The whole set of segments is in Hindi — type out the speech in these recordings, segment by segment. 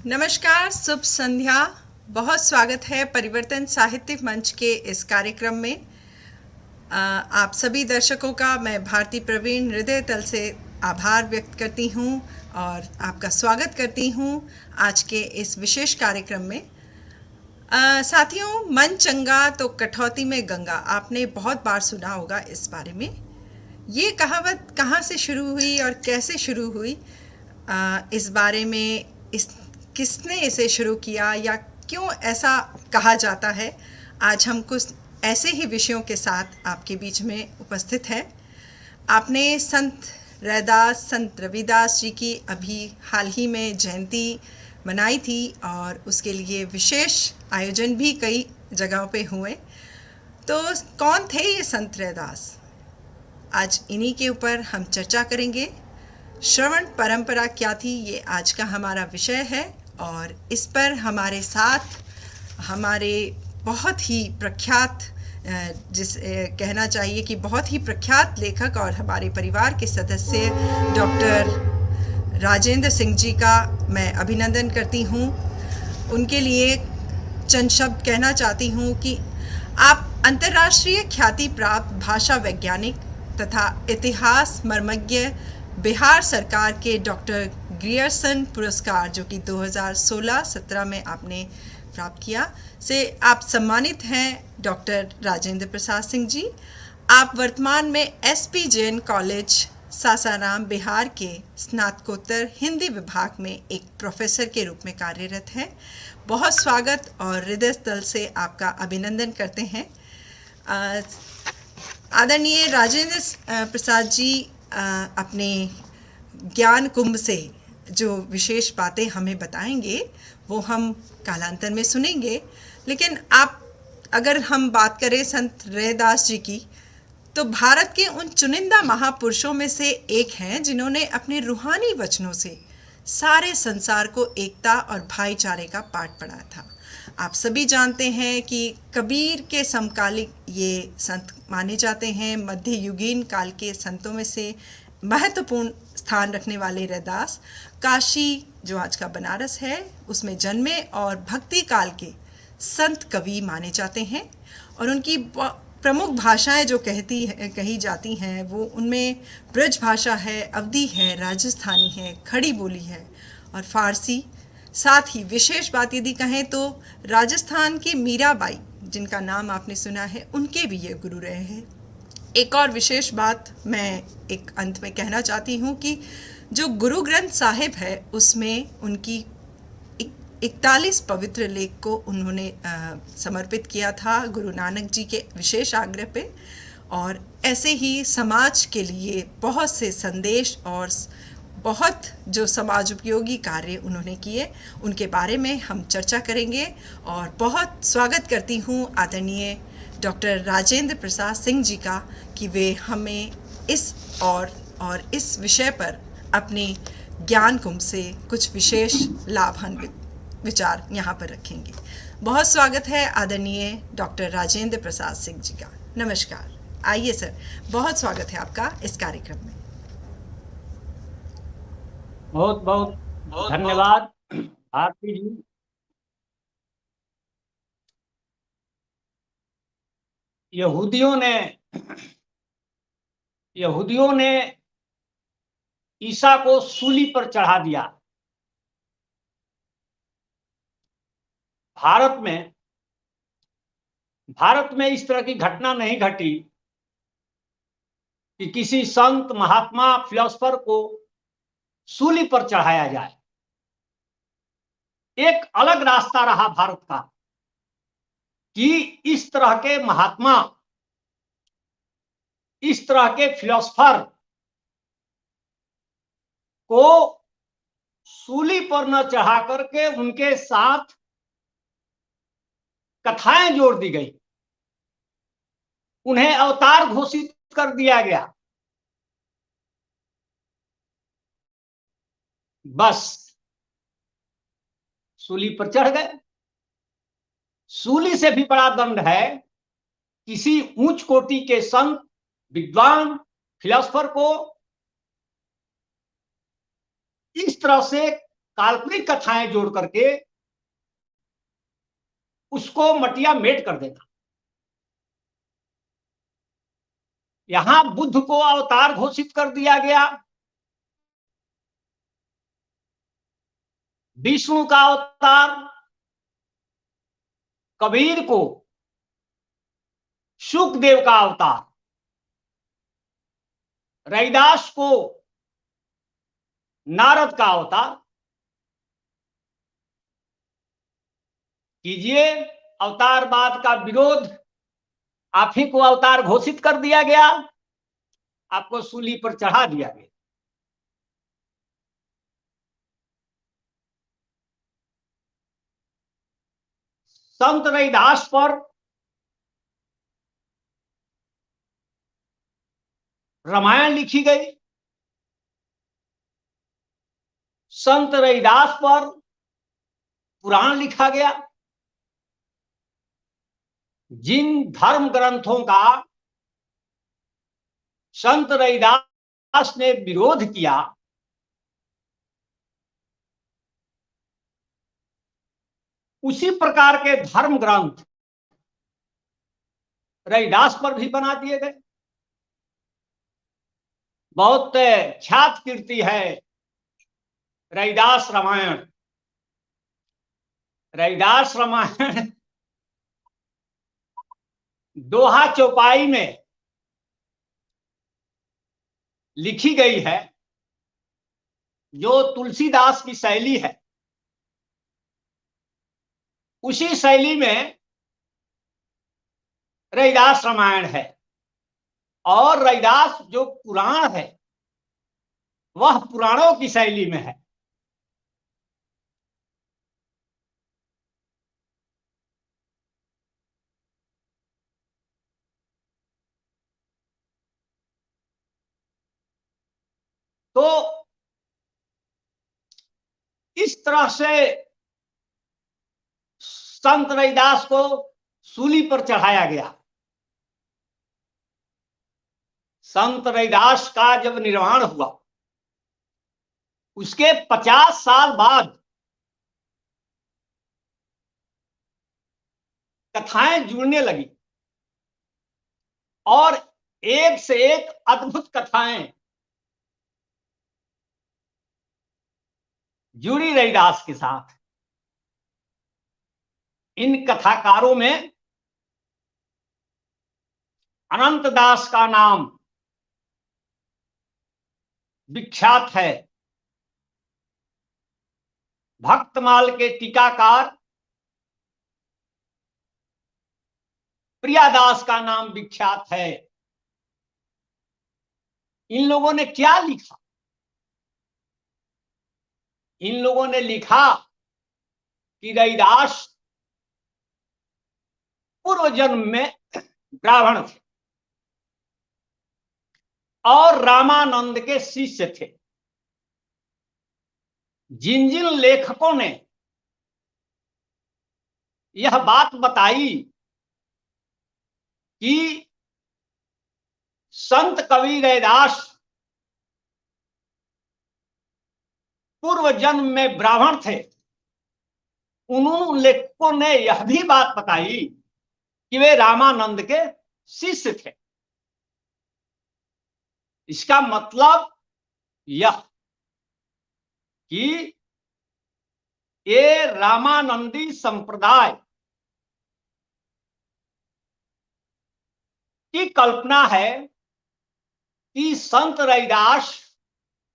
नमस्कार, शुभ संध्या। बहुत स्वागत है परिवर्तन साहित्यिक मंच के इस कार्यक्रम में। आप सभी दर्शकों का मैं भारती प्रवीण हृदय तल से आभार व्यक्त करती हूँ और आपका स्वागत करती हूँ आज के इस विशेष कार्यक्रम में। साथियों, मन चंगा तो कठौती में गंगा, आपने बहुत बार सुना होगा इस बारे में। ये कहावत कहाँ से शुरू हुई और कैसे शुरू हुई, इस बारे में किसने इसे शुरू किया या क्यों ऐसा कहा जाता है, आज हम कुछ ऐसे ही विषयों के साथ आपके बीच में उपस्थित हैं। आपने संत रैदास, संत रविदास जी की अभी हाल ही में जयंती मनाई थी और उसके लिए विशेष आयोजन भी कई जगहों पे हुए। तो कौन थे ये संत रैदास? आज इन्हीं के ऊपर हम चर्चा करेंगे। श्रवण परंपरा क्या थी, ये आज का हमारा विषय है और इस पर हमारे साथ हमारे बहुत ही प्रख्यात कहना चाहिए कि बहुत ही प्रख्यात लेखक और हमारे परिवार के सदस्य डॉक्टर राजेंद्र सिंह जी का मैं अभिनंदन करती हूँ। उनके लिए चंद शब्द कहना चाहती हूँ कि आप अंतर्राष्ट्रीय ख्याति प्राप्त भाषा वैज्ञानिक तथा इतिहास मर्मज्ञ, बिहार सरकार के डॉक्टर ग्रियर्सन पुरस्कार जो कि 2016-17 में आपने प्राप्त किया से आप सम्मानित हैं डॉक्टर राजेंद्र प्रसाद सिंह जी। आप वर्तमान में एसपी जैन कॉलेज सासाराम बिहार के स्नातकोत्तर हिंदी विभाग में एक प्रोफेसर के रूप में कार्यरत हैं। बहुत स्वागत और हृदय तल से आपका अभिनंदन करते हैं। आदरणीय राजेंद्र प्रसाद जी अपने ज्ञान कुंभ से जो विशेष बातें हमें बताएंगे वो हम कालांतर में सुनेंगे। लेकिन अगर हम बात करें संत रैदास जी की, तो भारत के उन चुनिंदा महापुरुषों में से एक हैं जिन्होंने अपने रूहानी वचनों से सारे संसार को एकता और भाईचारे का पाठ पढ़ाया था। आप सभी जानते हैं कि कबीर के समकालिक ये संत माने जाते हैं। मध्य युगीन काल के संतों में से महत्वपूर्ण स्थान रखने वाले रैदास काशी, जो आज का बनारस है, उसमें जन्मे और भक्ति काल के संत कवि माने जाते हैं। और उनकी प्रमुख भाषाएं जो कही जाती हैं वो उनमें ब्रज भाषा है, अवधी है, राजस्थानी है, खड़ी बोली है और फारसी। साथ ही विशेष बात यदि कहें तो राजस्थान की मीराबाई, जिनका नाम आपने सुना है, उनके भी ये गुरु रहे हैं। एक और विशेष बात मैं एक अंत में कहना चाहती हूँ कि जो गुरु ग्रंथ साहिब है उसमें उनकी 41 पवित्र लेख को उन्होंने समर्पित किया था गुरु नानक जी के विशेष आग्रह पे। और ऐसे ही समाज के लिए बहुत से संदेश और बहुत जो समाज उपयोगी कार्य उन्होंने किए, उनके बारे में हम चर्चा करेंगे। और बहुत स्वागत करती हूँ आदरणीय डॉक्टर राजेंद्र प्रसाद सिंह जी का कि वे हमें इस और इस विषय पर अपने ज्ञान कुंभ से कुछ विशेष लाभान्वित विचार यहाँ पर रखेंगे। बहुत स्वागत है आदरणीय डॉक्टर राजेंद्र प्रसाद सिंह जी का। नमस्कार। आइए सर, बहुत स्वागत है आपका इस कार्यक्रम में। बहुत बहुत धन्यवाद भारती जी। यहूदियों ने ईसा को सूली पर चढ़ा दिया। भारत में इस तरह की घटना नहीं घटी कि किसी संत, महात्मा, फिलोसफर को सूली पर चढ़ाया जाए। एक अलग रास्ता रहा भारत का कि इस तरह के महात्मा, इस तरह के फिलोसफर को सूली पर न चढ़ा करके उनके साथ कथाएं जोड़ दी गई, उन्हें अवतार घोषित कर दिया गया। बस सूली पर चढ़ गए। सूली से भी बड़ा दंड है किसी उच्च कोटि के संत, विद्वान, फिलोसफर को इस तरह से काल्पनिक कथाएं जोड़ करके उसको मटिया मेट कर देना। यहां बुद्ध को अवतार घोषित कर दिया गया, विष्णु का अवतार, कबीर को शुकदेव का अवतार, रैदास को नारद का अवतार। कीजिए, अवतारवाद का विरोध, आप ही को अवतार घोषित कर दिया गया, आपको सूली पर चढ़ा दिया गया। संत रैदास पर रामायण लिखी गई, संत रैदास पर पुराण लिखा गया। जिन धर्म ग्रंथों का संत रैदास ने विरोध किया, उसी प्रकार के धर्म ग्रंथ रैदास पर भी बना दिए गए। बहुत ख्यात कीर्ति है रैदास रामायण। रैदास रामायण दोहा चौपाई में लिखी गई है, जो तुलसीदास की शैली है, उसी शैली में रैदास रामायण है। और रैदास जो पुराण है वह पुराणों की शैली में है। तो इस तरह से संत रैदास को सूली पर चढ़ाया गया। संत रैदास का जब निर्वाण हुआ, उसके 50 साल बाद कथाएं जुड़ने लगी और एक से एक अद्भुत कथाएं जुड़ी रैदास के साथ। इन कथाकारों में अनंत दास का नाम विख्यात है, भक्तमाल के टीकाकार प्रियादास का नाम विख्यात है। इन लोगों ने क्या लिखा? इन लोगों ने लिखा कि रैदास पूर्व जन्म में ब्राह्मण थे और रामानंद के शिष्य थे। जिन जिन लेखकों ने यह बात बताई कि संत कवि रैदास पूर्व जन्म में ब्राह्मण थे, उन लेखकों ने यह भी बात बताई कि वे रामानंद के शिष्य थे। इसका मतलब यह कि ये रामानंदी संप्रदाय की कल्पना है कि संत रैदास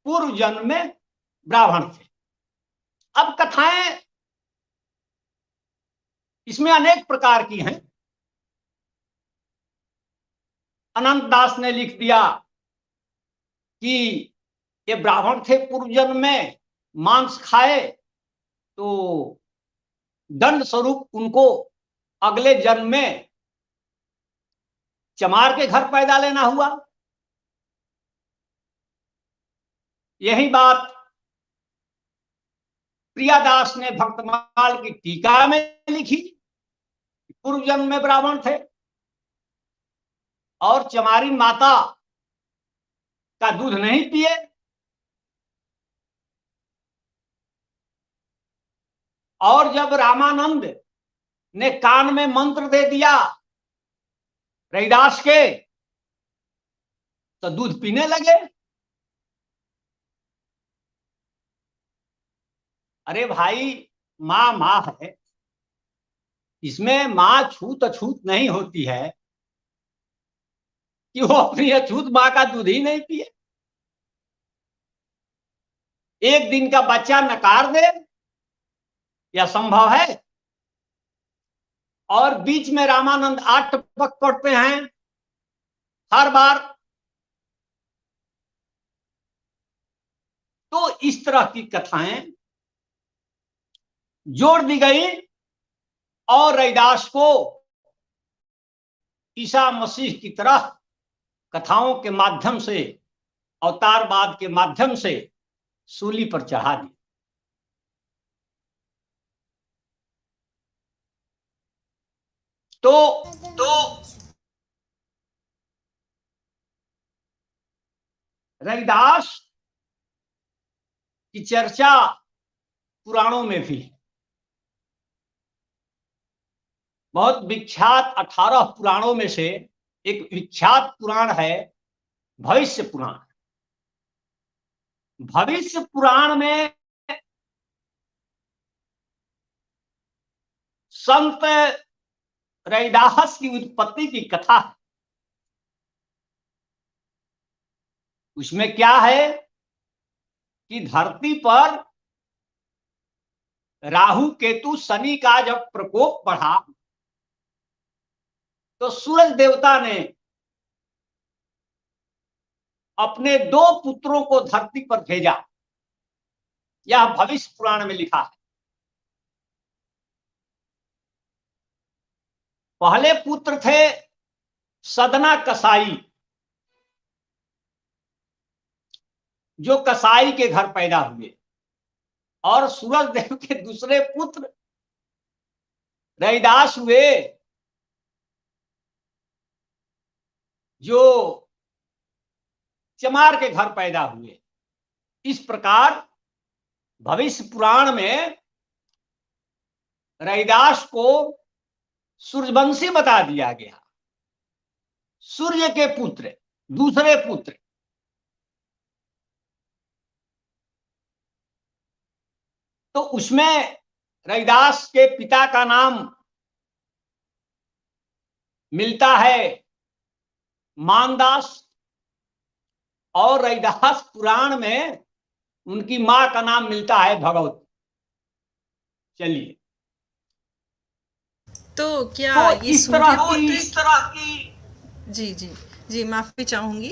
पूर्व जन्म में ब्राह्मण थे। अब कथाएं इसमें अनेक प्रकार की हैं। अनंत दास ने लिख दिया कि ये ब्राह्मण थे, पूर्व जन्म में मांस खाए तो दंड स्वरूप उनको अगले जन्म में चमार के घर पैदा लेना हुआ। यही बात प्रियादास ने भक्तमाल की टीका में लिखी, पूर्व जन्म में ब्राह्मण थे और चमारी माता का दूध नहीं पिए। और जब रामानंद ने कान में मंत्र दे दिया रैदास के, तो दूध पीने लगे। अरे भाई, माँ माँ है, इसमें माँ छूत अछूत नहीं होती है कि वो अपनी अछूत माँ का दूध ही नहीं पिए। एक दिन का बच्चा नकार दे, यह संभव है? और बीच में रामानंद 8 टपक पड़ते हैं हर बार। तो इस तरह की कथाएं जोड़ दी गई और रैदास को ईसा मसीह की तरह कथाओं के माध्यम से, अवतारवाद के माध्यम से सूली पर चढ़ा दिया। तो रैदास की चर्चा पुराणों में भी है। बहुत विख्यात 18 पुराणों में से एक विख्यात पुराण है भविष्य पुराण। भविष्य पुराण में संत रैदास की उत्पत्ति की कथा है। उसमें क्या है कि धरती पर राहु केतु शनि का जब प्रकोप बढ़ा तो सूरज देवता ने अपने 2 पुत्रों को धरती पर भेजा। यह भविष्य पुराण में लिखा है। पहले पुत्र थे सदना कसाई, जो कसाई के घर पैदा हुए, और सूरज देव के दूसरे पुत्र रैदास हुए, जो चमार के घर पैदा हुए। इस प्रकार भविष्य पुराण में रैदास को सूर्यवंशी बता दिया गया, सूर्य के पुत्र, दूसरे पुत्र। तो उसमें रैदास के पिता का नाम मिलता है मानदास, और रैदास पुराण में उनकी मां का नाम मिलता है भगवती। चलिए, तो क्या तो ये इस तरह सूर्यपुत्र की जी जी जी, माफी चाहूंगी।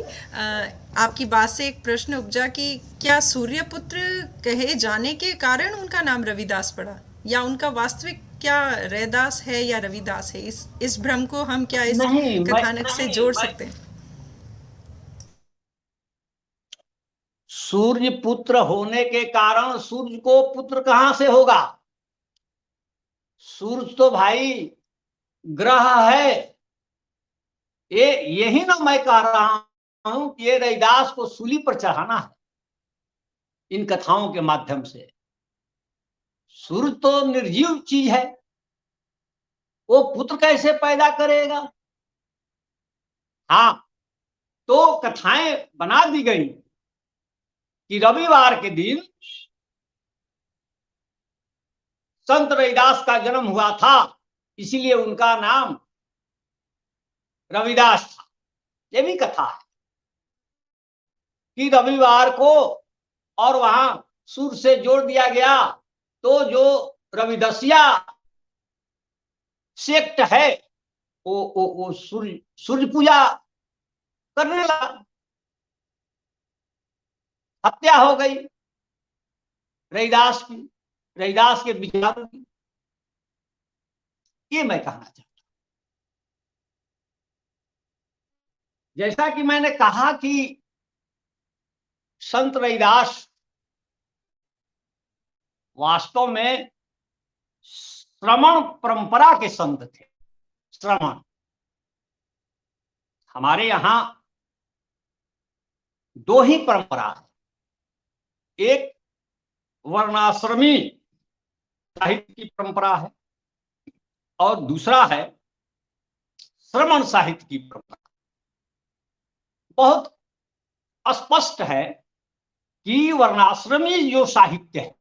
आपकी बात से एक प्रश्न उपजा कि क्या सूर्यपुत्र कहे जाने के कारण उनका नाम रविदास पड़ा, या उनका वास्तविक क्या रैदास है या रविदास है? इस भ्रम को हम क्या इस नहीं, कथानक से जोड़ सकते हैं? सूर्य पुत्र होने के कारण सूर्य को पुत्र कहां से होगा? सूर्य तो भाई ग्रह है। यही ना मैं कह रहा हूं कि ये रैदास को सूली पर चढ़ाना है इन कथाओं के माध्यम से। सूर्य तो निर्जीव चीज है, वो पुत्र कैसे पैदा करेगा? हाँ, तो कथाएं बना दी गई कि रविवार के दिन संत रैदास का जन्म हुआ था, इसीलिए उनका नाम रविदास था। ये भी कथा है कि रविवार को, और वहां सूर्य से जोड़ दिया गया, तो जो रविदसिया सेक्ट है वो सूर्य पूजा करने लगा, हत्या हो गई रैदास की, रैदास के विचारों की। ये मैं कहना चाहता हूं। जैसा कि मैंने कहा कि संत रैदास वास्तव में श्रमण परंपरा के संत थे। श्रमण, हमारे यहां 2 ही परंपरा है, एक वर्णाश्रमी साहित्य की परंपरा है और दूसरा है श्रमण साहित्य की परंपरा। बहुत स्पष्ट है कि वर्णाश्रमी जो साहित्य है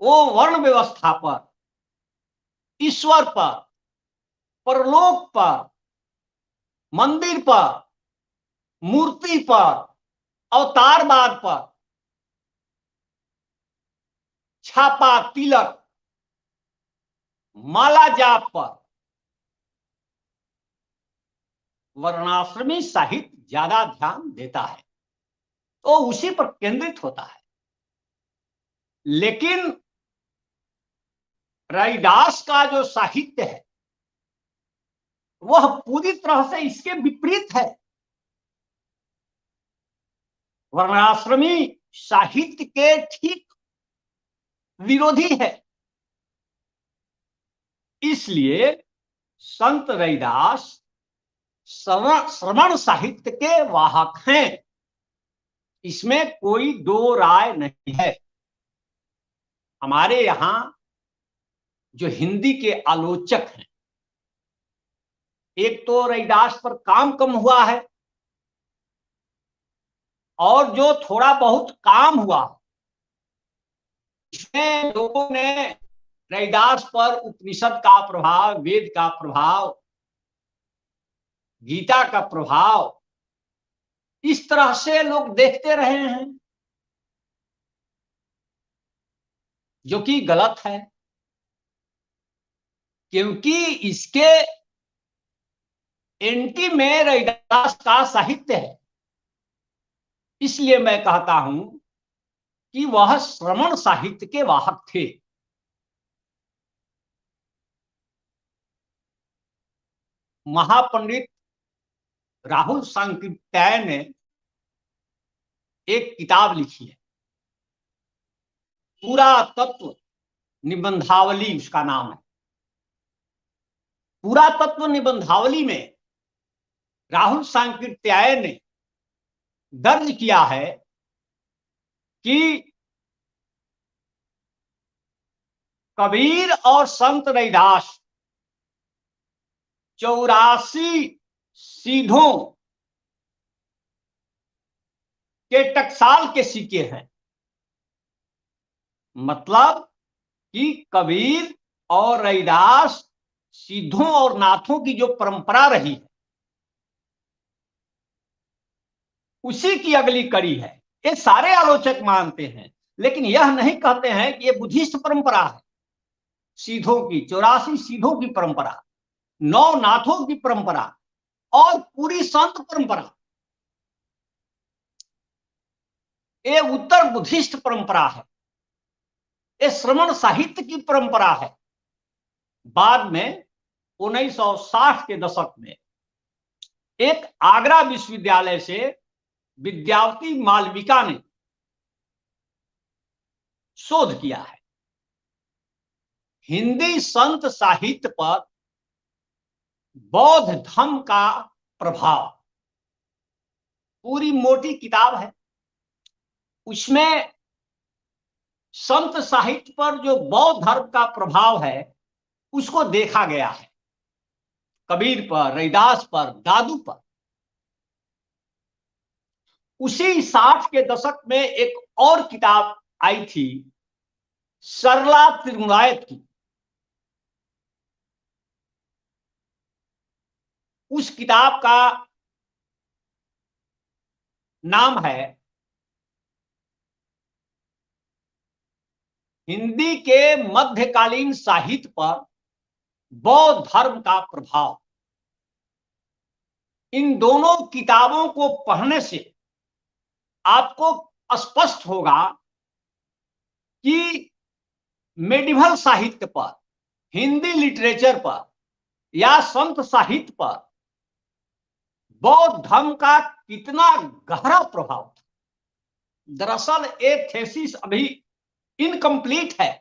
वो वर्ण व्यवस्था पर, ईश्वर पर, परलोक पर, मंदिर पर, मूर्ति पर, अवतारवाद पर, छापा, तिलक, माला जाप पर वर्णाश्रमी साहित्य ज्यादा ध्यान देता है, तो उसी पर केंद्रित होता है। लेकिन रैदास का जो साहित्य है वह पूरी तरह से इसके विपरीत है। वर्णाश्रमी साहित्य के ठीक विरोधी है। इसलिए संत रैदास श्रमण साहित्य के वाहक हैं, इसमें कोई दो राय नहीं है। हमारे यहां जो हिंदी के आलोचक हैं, एक तो रैदास पर काम कम हुआ है और जो थोड़ा बहुत काम हुआ इसमें लोगों ने रैदास पर उपनिषद का प्रभाव, वेद का प्रभाव, गीता का प्रभाव, इस तरह से लोग देखते रहे हैं, जो कि गलत है, क्योंकि इसके एंटी में रैदास का साहित्य है। इसलिए मैं कहता हूं कि वह श्रमण साहित्य के वाहक थे। महापंडित राहुल सांकृत्याय ने एक किताब लिखी है, पुरातत्व निबंधावली उसका नाम है। पुरातत्व निबंधावली में राहुल सांकृत्याय ने दर्ज किया है कि कबीर और संत रैदास 84 सीधों के टकसाल के सिक्के हैं। मतलब कि कबीर और रैदास सीधों और नाथों की जो परंपरा रही है उसी की अगली कड़ी है। ये सारे आलोचक मानते हैं, लेकिन यह नहीं कहते हैं कि ये बुद्धिस्ट परंपरा है। सीधों की 84 सीधों की परंपरा, 9 नाथों की परंपरा और पूरी संत परंपरा, ये उत्तर बुद्धिस्ट परंपरा है, ये श्रमण साहित्य की परंपरा है। बाद में 1960 के दशक में एक आगरा विश्वविद्यालय से विद्यावती मालविका ने शोध किया है, हिंदी संत साहित्य पर बौद्ध धर्म का प्रभाव। पूरी मोटी किताब है, उसमें संत साहित्य पर जो बौद्ध धर्म का प्रभाव है उसको देखा गया है, कबीर पर, रैदास पर, दादू पर। उसी 60 के दशक में एक और किताब आई थी सरला तिरुनायत की। उस किताब का नाम है हिंदी के मध्यकालीन साहित्य पर बौद्ध धर्म का प्रभाव। इन दोनों किताबों को पढ़ने से आपको स्पष्ट होगा कि मेडिवल साहित्य पर, हिंदी लिटरेचर पर या संत साहित्य पर बौद्ध धर्म का कितना गहरा प्रभाव था। दरअसल ये थेसिस अभी इनकम्प्लीट है,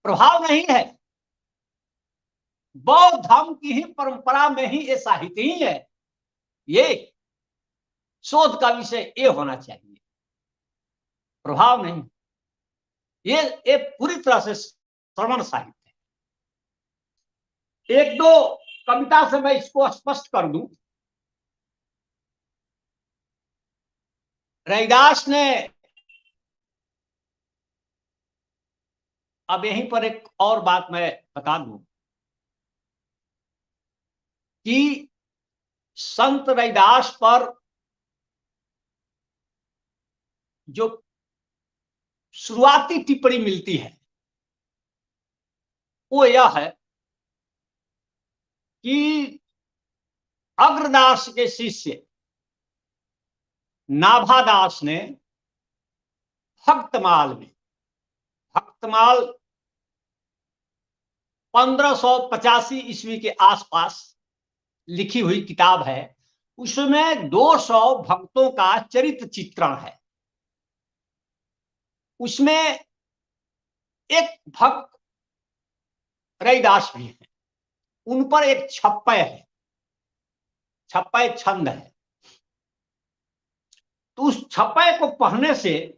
प्रभाव नहीं है। बौद्ध धर्म की ही परंपरा में ही ये साहित्य ही है। ये शोध का विषय ये होना चाहिए, प्रभाव नहीं। ये पूरी तरह से श्रवण साहित्य है। एक दो कविता से मैं इसको स्पष्ट कर दूं। रैदास ने, अब यहीं पर एक और बात मैं बता दूं कि संत रैदास पर जो शुरुआती टिप्पणी मिलती है वो यह है कि अग्रदास के शिष्य नाभादास ने भक्तमाल 1585 ईस्वी के आसपास लिखी हुई किताब है। उसमें 200 भक्तों का चरित्र चित्रण है। उसमें एक भक्त रैदास भी है, उन पर एक छप्पय है, छप्पय छंद है। तो उस छप्पय को पढ़ने से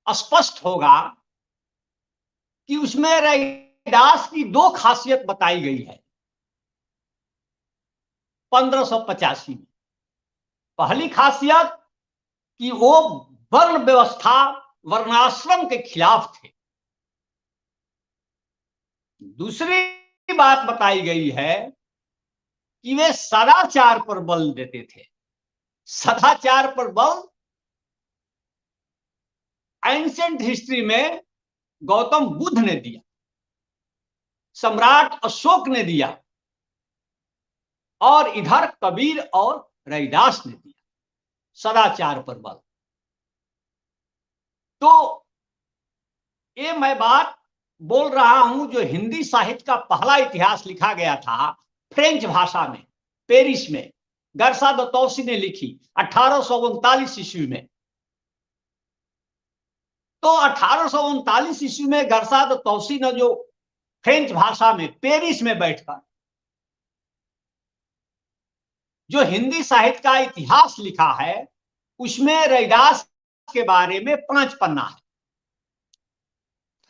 स्पष्ट होगा कि उसमें रैदास की दो खासियत बताई गई है 1585 में। पहली खासियत कि वो वर्ण व्यवस्था, वर्णाश्रम के खिलाफ थे। दूसरी बात बताई गई है कि वे सदाचार पर बल देते थे। सदाचार पर बल एंशिएंट हिस्ट्री में गौतम बुद्ध ने दिया, सम्राट अशोक ने दिया, और इधर कबीर और रैदास ने दिया सदाचार पर बल। तो ये मैं बात बोल रहा हूं जो हिंदी साहित्य का पहला इतिहास लिखा गया था फ्रेंच भाषा में, पेरिस में, गर्सा द तौसी ने लिखी 1839 ईस्वी में। तो 1839 ईस्वी में गर्सा द तौसी ने जो फ्रेंच भाषा में पेरिस में बैठकर जो हिंदी साहित्य का इतिहास लिखा है उसमें रैदास के बारे में 5 पन्ना है।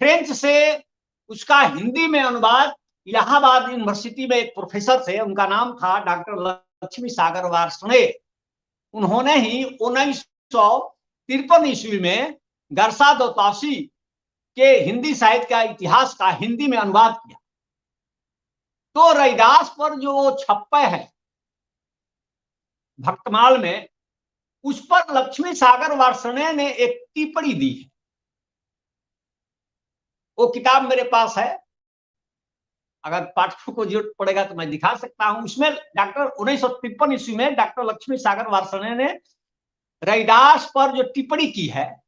फ्रेंच से उसका हिंदी में अनुवाद इलाहाबाद यूनिवर्सिटी में एक प्रोफेसर थे, उनका नाम था डॉक्टर लक्ष्मी सागर वार्ष्णेय। उन्होंने ही 1953 ईस्वी में गर्सा द तौसी के हिंदी साहित्य का इतिहास का हिंदी में अनुवाद किया। तो रैदास पर जो छप्पय है भक्तमाल में, उस पर लक्ष्मी सागर वार्ष्णेय ने एक टिप्पणी दी है। वो किताब मेरे पास है, अगर पाठकों को जरूरत पड़ेगा तो मैं दिखा सकता हूं। उसमें डॉक्टर 1953 ईस्वी में डॉक्टर लक्ष्मी सागर वार्ष्णेय ने रैदास पर जो टिप्पणी की है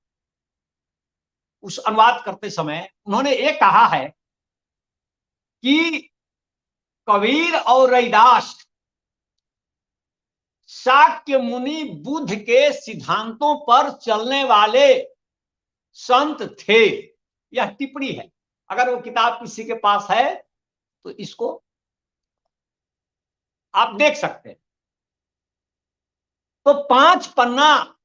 उस अनुवाद करते समय उन्होंने ये कहा है कि कबीर और रैदास शाक्य मुनि बुद्ध के सिद्धांतों पर चलने वाले संत थे। यह टिप्पणी है। अगर वो किताब किसी के पास है तो इसको आप देख सकते हैं। तो 5 पन्ना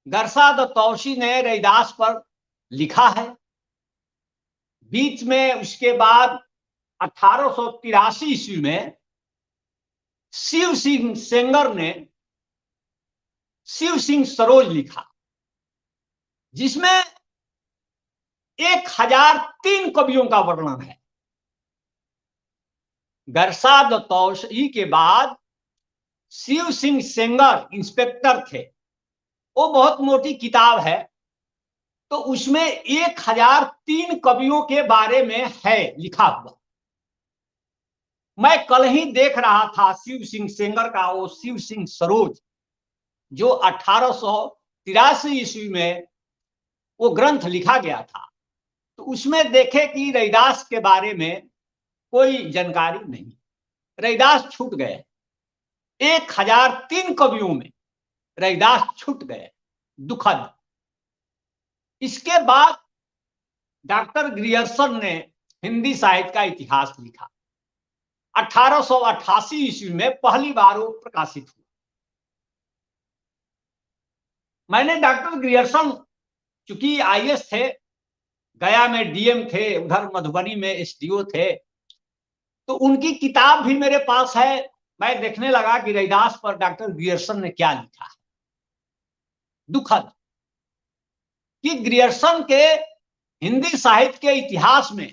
गर्सा द तौसी ने रैदास पर लिखा है। बीच में उसके बाद 1883 ईस्वी में शिव सिंह सेंगर ने शिव सिंह सरोज लिखा, जिसमें 1003 कवियों का वर्णन है। गर्सा द तौसी के बाद शिव सिंह सेंगर इंस्पेक्टर थे। वो बहुत मोटी किताब है, तो उसमें 1003 कवियों के बारे में है लिखा हुआ। मैं कल ही देख रहा था शिव सिंह सेंगर का वो शिव सिंह सरोज, जो 1883 ईस्वी में वो ग्रंथ लिखा गया था। तो उसमें देखे कि रैदास के बारे में कोई जानकारी नहीं, रैदास छूट गए। 1003 कवियों में रैदास छूट गए, दुखद। इसके बाद डॉक्टर ग्रियर्सन ने हिंदी साहित्य का इतिहास लिखा। 1888 ईस्वी में पहली बार वो प्रकाशित हुआ। मैंने डॉक्टर ग्रियर्सन चूंकि आईएएस थे, गया में डीएम थे, उधर मधुबनी में एसडीओ थे, तो उनकी किताब भी मेरे पास है। मैं देखने लगा कि रैदास पर डॉक्टर ग्रियर्सन ने क्या लिखा है। दुखद कि ग्रियर्सन के हिंदी साहित्य के इतिहास में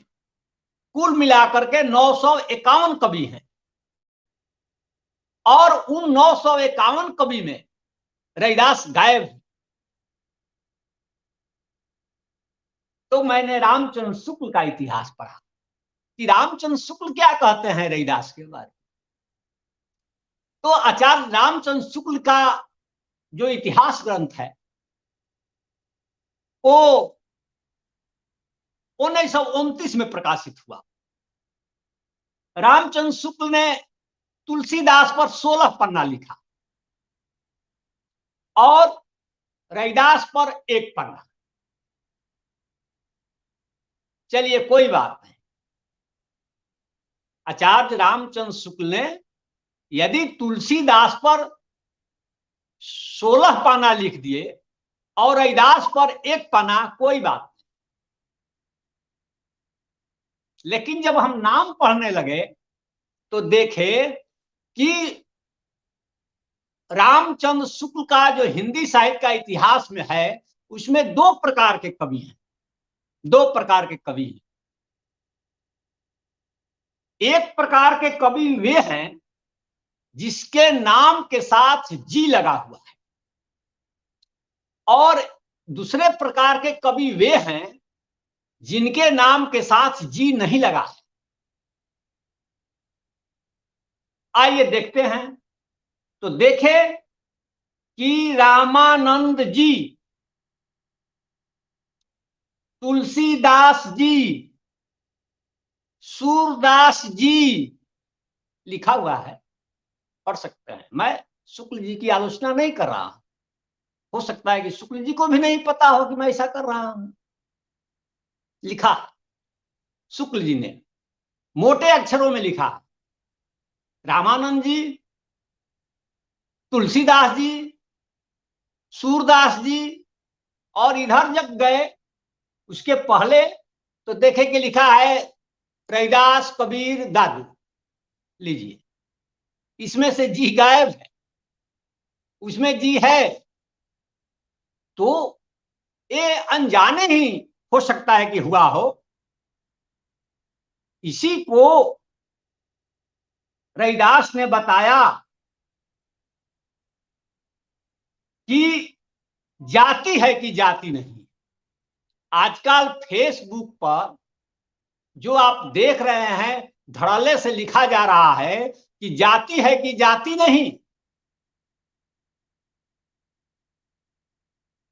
कुल मिलाकर के 951 कवि हैं, और उन 951 कवि में रैदास गायब है। तो मैंने रामचंद्र शुक्ल का इतिहास पढ़ा कि रामचंद्र शुक्ल क्या कहते हैं रैदास के बारे में। तो आचार्य रामचंद्र शुक्ल का जो इतिहास ग्रंथ है वो 1929 में प्रकाशित हुआ। रामचंद्र शुक्ल ने तुलसीदास पर 16 पन्ना लिखा और रैदास पर 1 पन्ना। चलिए कोई बात नहीं, आचार्य रामचंद्र शुक्ल ने यदि तुलसीदास पर 16 पन्ना लिख दिए और रैदास पर 1 पन्ना, कोई बात नहीं। लेकिन जब हम नाम पढ़ने लगे तो देखे कि रामचंद्र शुक्ल का जो हिंदी साहित्य का इतिहास में है उसमें 2 प्रकार के कवि हैं। 2 प्रकार के कवि हैं। एक प्रकार के कवि वे हैं जिसके नाम के साथ जी लगा हुआ है, और दूसरे प्रकार के कवि वे हैं जिनके नाम के साथ जी नहीं लगा है। आइए देखते हैं। तो देखे कि रामानंद जी, तुलसीदास जी, सूरदास जी लिखा हुआ है, पढ़ सकते हैं। मैं शुक्ल जी की आलोचना नहीं कर रहा हूं, हो सकता है कि शुक्ल जी को भी नहीं पता हो कि मैं ऐसा कर रहा हूं। लिखा शुक्ल जी ने, मोटे अक्षरों में लिखा, रामानंद जी, तुलसीदास जी, सूरदास जी, और इधर जब गए उसके पहले तो देखे कि लिखा है रैदास, कबीर, दादू। लीजिए, इसमें से जी गायब है, उसमें जी है। तो ये अनजाने ही हो सकता है कि हुआ हो। इसी को रैदास ने बताया कि जाति है कि जाति नहीं। आजकल फेसबुक पर जो आप देख रहे हैं धड़ल्ले से लिखा जा रहा है कि जाति है कि जाति नहीं,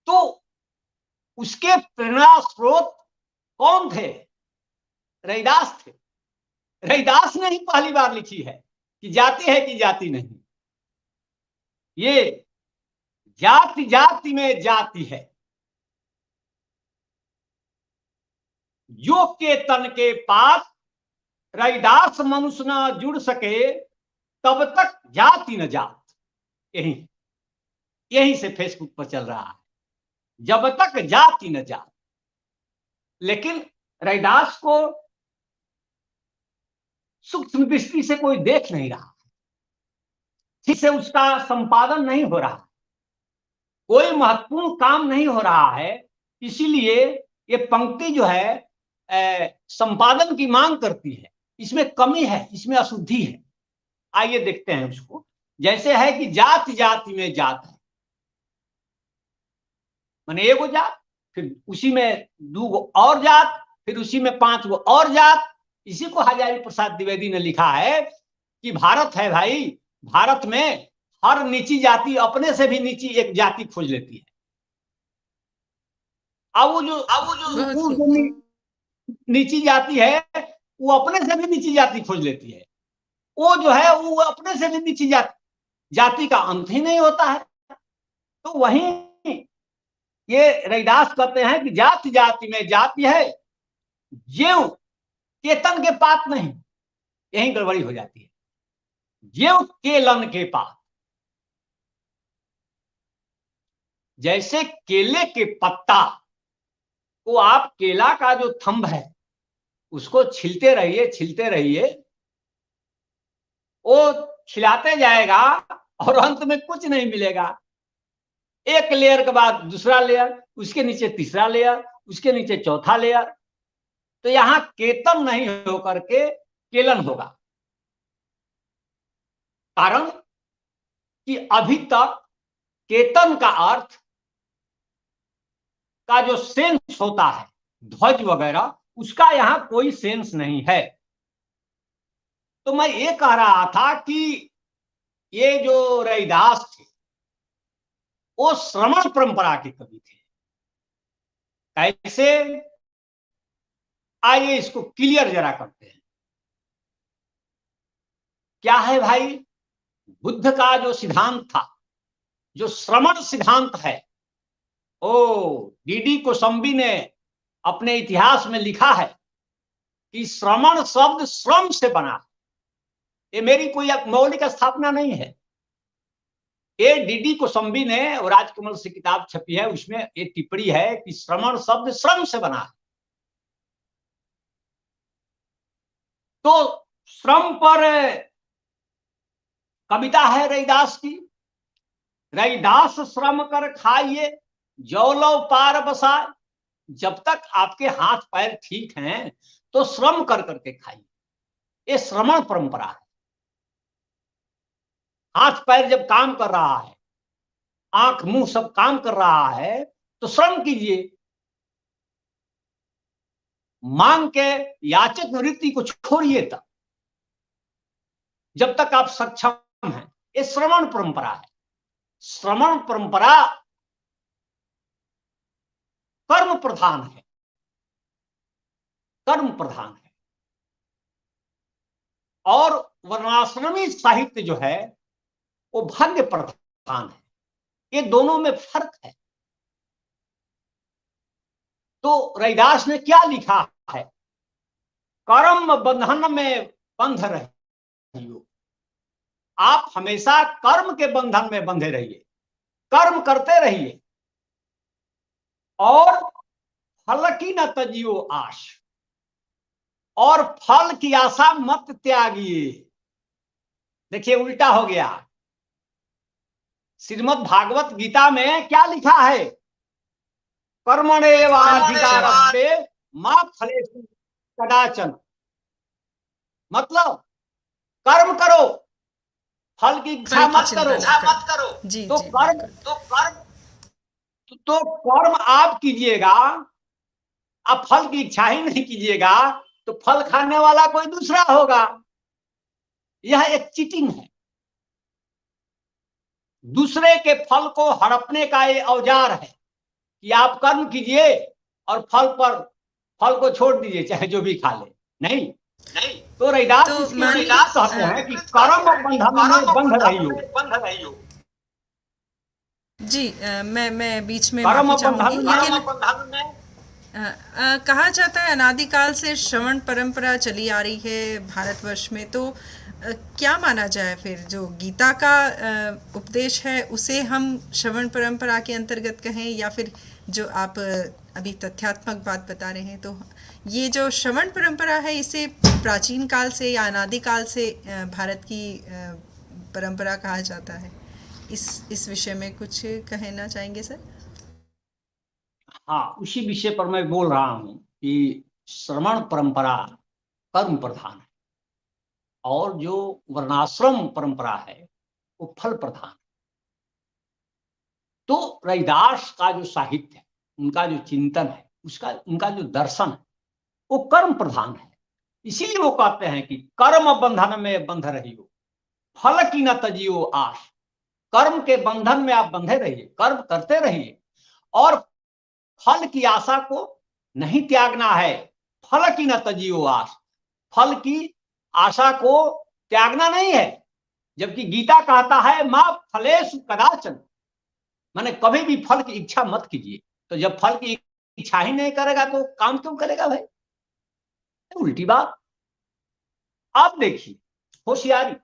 तो उसके प्रेरणा स्रोत कौन थे? रैदास थे। रैदास ने ही पहली बार लिखी है कि जाति है कि जाति नहीं। ये जाति जाति में जाति है, जो के तन के पास रैदास मनुष्य न जुड़ सके तब तक जाति न जात। यही से फेसबुक पर चल रहा है, जब तक जाति न जात। लेकिन रैदास को सूक्ष्म दृष्टि से कोई देख नहीं रहा, ठीक से उसका संपादन नहीं हो रहा, कोई महत्वपूर्ण काम नहीं हो रहा है। इसीलिए ये पंक्ति जो है संपादन की मांग करती है। इसमें कमी है, इसमें अशुद्धि है। आइए देखते हैं उसको। जैसे है कि जाति जाति में जात है, माने एगो जात, फिर उसी में 2 गो और जात, फिर उसी में 5 गो और जात। इसी को हजारी प्रसाद द्विवेदी ने लिखा है कि भारत है भाई, भारत में हर नीची जाति अपने से भी नीची एक जाति खोज लेती है। अब वो जो नीची जाति है वो अपने से भी नीची जाति खोज लेती है। वो जो है वो अपने से भी नीची जाति का अंत ही नहीं होता है। तो वहीं ये रैदास कहते हैं कि जाति जाति में जाति है, ज्यों केतन के पात नहीं। यही गड़बड़ी हो जाती है, ज्यों केलन के पात। जैसे केले के पत्ता तो आप केला का जो थंब है उसको छिलते रहिए, वो छिलाते जाएगा और अंत में कुछ नहीं मिलेगा। एक लेयर के बाद दूसरा लेयर, उसके नीचे तीसरा लेयर, उसके नीचे चौथा लेयर, तो यहां केतन नहीं होकर के केलन होगा। कारण कि अभी तक केतन का अर्थ का जो सेंस होता है, ध्वज वगैरह, उसका यहां कोई सेंस नहीं है। तो मैं ये कह रहा था कि ये जो रैदास थे वो श्रमण परंपरा के कवि थे। कैसे? आइए इसको क्लियर जरा करते हैं। क्या है भाई? बुद्ध का जो सिद्धांत था, जो श्रमण सिद्धांत है, ओ डीडी कोसंबी ने अपने इतिहास में लिखा है कि श्रमण शब्द श्रम से बना। ये मेरी कोई मौलिक स्थापना नहीं है, ये डीडी कोसंबी ने और राजकमल से किताब छपी है, उसमें ये टिप्पणी है कि श्रमण शब्द श्रम से बना है। तो श्रम पर कविता है रैदास की, रैदास श्रम कर खाइए जौलो पार बसाए। जब तक आपके हाथ पैर ठीक हैं तो श्रम कर करके खाइए, ये श्रमण परंपरा है। हाथ पैर जब काम कर रहा है, आंख मुंह सब काम कर रहा है, तो श्रम कीजिए। मांग के याचक वृत्ति को छोड़िए तब, जब तक आप सक्षम हैं। ये श्रमण परंपरा है। श्रमण परंपरा कर्म प्रधान है, कर्म प्रधान है। और वर्णाश्रमी साहित्य जो है वो भाग्य प्रधान है। ये दोनों में फर्क है। तो रैदास ने क्या लिखा है? कर्म बंधन में बंध रहियो। आप हमेशा कर्म के बंधन में बंधे रहिए, कर्म करते रहिए, और फल की न तजियो आश, और फल की आशा मत त्यागिए। देखिए उल्टा हो गया। श्रीमद् भागवत गीता में क्या लिखा है? कर्मण्येवाधिकारस्ते मा फलेषु कदाचन। मतलब कर्म करो, फल की इच्छा मत करो। जी, तो जी, कर्म आप कीजिएगा, आप फल की इच्छा ही नहीं कीजिएगा तो फल खाने वाला कोई दूसरा होगा। यह एक चीटिंग है। दूसरे के फल को हड़पने का ये औजार है कि आप कर्म कीजिए और फल को छोड़ दीजिए, चाहे जो भी खा ले। नहीं, तो रैदास कहते हैं कि कर्म बंधन में बंध रहियो। जी, मैं बीच में कर्म माफी चाहूंगी, बंधन में कहा जाता है अनादिकाल से श्रवण परंपरा चली आ रही है भारतवर्ष में। तो क्या माना जाए फिर? जो गीता का उपदेश है उसे हम श्रवण परंपरा के अंतर्गत कहें, या फिर जो आप अभी तथ्यात्मक बात बता रहे हैं, तो ये जो श्रवण परंपरा है इसे प्राचीन काल से या अनादिकाल से भारत की परंपरा कहा जाता है। इस विषय में कुछ कहना चाहेंगे सर? हाँ, उसी विषय पर मैं बोल रहा हूं कि श्रवण परंपरा कर्म प्रधान है और जो वर्णाश्रम परंपरा है वो फल प्रधान है। तो रैदास का जो साहित्य है, उनका जो चिंतन है, उनका जो दर्शन है, वो कर्म प्रधान है। इसीलिए वो कहते हैं कि कर्म बंधन में बंध रहियो, फल की न तजियो आश। कर्म के बंधन में आप बंधे रहिए, कर्म करते रहिए, और फल की आशा को नहीं त्यागना है। फल की न तजियो आश, फल की आशा को त्यागना नहीं है। जबकि गीता कहता है मां फलेषु कदाचन, माने कभी भी फल की इच्छा मत कीजिए। तो जब फल की इच्छा ही नहीं करेगा तो काम क्यों करेगा भाई? उल्टी बात। आप देखिए होशियारी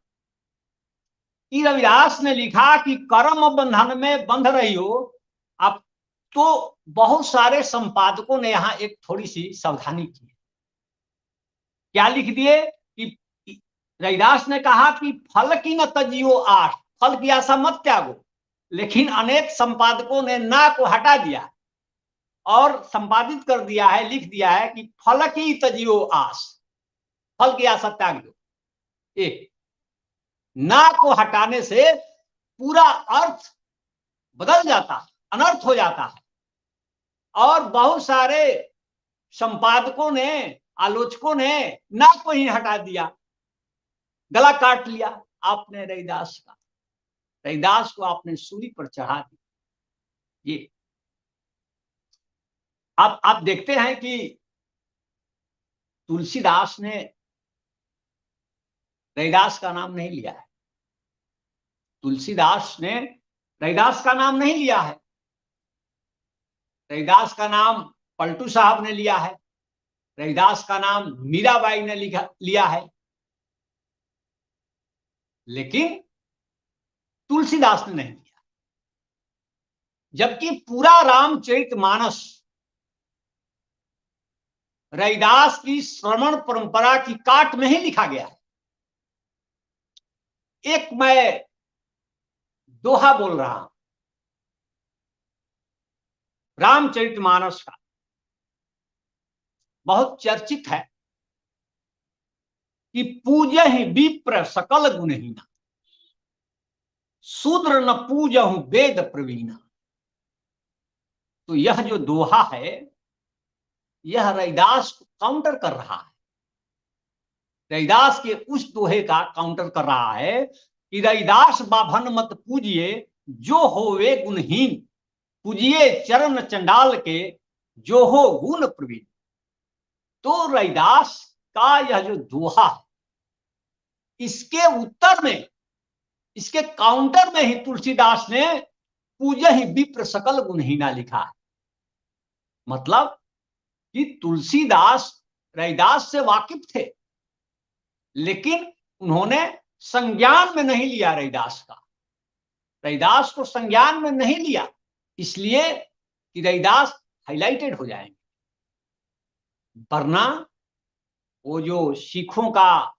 कि रविदास ने लिखा कि कर्म बंधन में बंध रहियो। आप तो बहुत सारे संपादकों ने यहां एक थोड़ी सी सावधानी की। क्या लिख दिए कि रैदास ने कहा कि फल की न तजियो आठ, फल की आशा मत त्यागो, लेकिन अनेक संपादकों ने ना को हटा दिया और संपादित कर दिया है, लिख दिया है कि फल की तजियो आस, फल की आशा त्याग दो। एक ना को हटाने से पूरा अर्थ बदल जाता है, अनर्थ हो जाता है। और बहुत सारे संपादकों ने, आलोचकों ने ना को ही हटा दिया, गला काट लिया आपने रैदास का, रैदास को आपने सूली पर चढ़ा दिया। ये आप देखते हैं कि तुलसीदास ने रैदास का नाम नहीं लिया है, तुलसीदास ने रैदास का नाम नहीं लिया है, रैदास का नाम पलटू साहब ने लिया है, रैदास का नाम मीराबाई ने लिया है, लेकिन तुलसीदास ने नहीं लिया। जबकि पूरा रामचरितमानस रैदास की श्रवण परंपरा की काट में ही लिखा गया है। एक मैं दोहा बोल रहा हूं रामचरितमानस का, बहुत चर्चित है कि पूजहि विप्र सकल गुणहीना, शूद्र न पूजहु वेद प्रवीणा। तो यह जो दोहा है यह रैदास को काउंटर कर रहा है, रैदास के उस दोहे का काउंटर कर रहा है कि रैदास बाभन मत पूजिए जो होवे गुणहीन, पूजिए चरण चंडाल के जो हो गुण प्रवीण। तो रैदास का यह जो दोहा है, इसके उत्तर में, इसके काउंटर में ही तुलसीदास ने पूजहि विप्र सकल गुणहीना लिखा है। मतलब कि तुलसीदास रैदास से वाकिफ थे, लेकिन उन्होंने संज्ञान में नहीं लिया रैदास का, रैदास को संज्ञान में नहीं लिया, इसलिए कि रैदास हाईलाइटेड हो जाएंगे। वरना वो जो सिखों का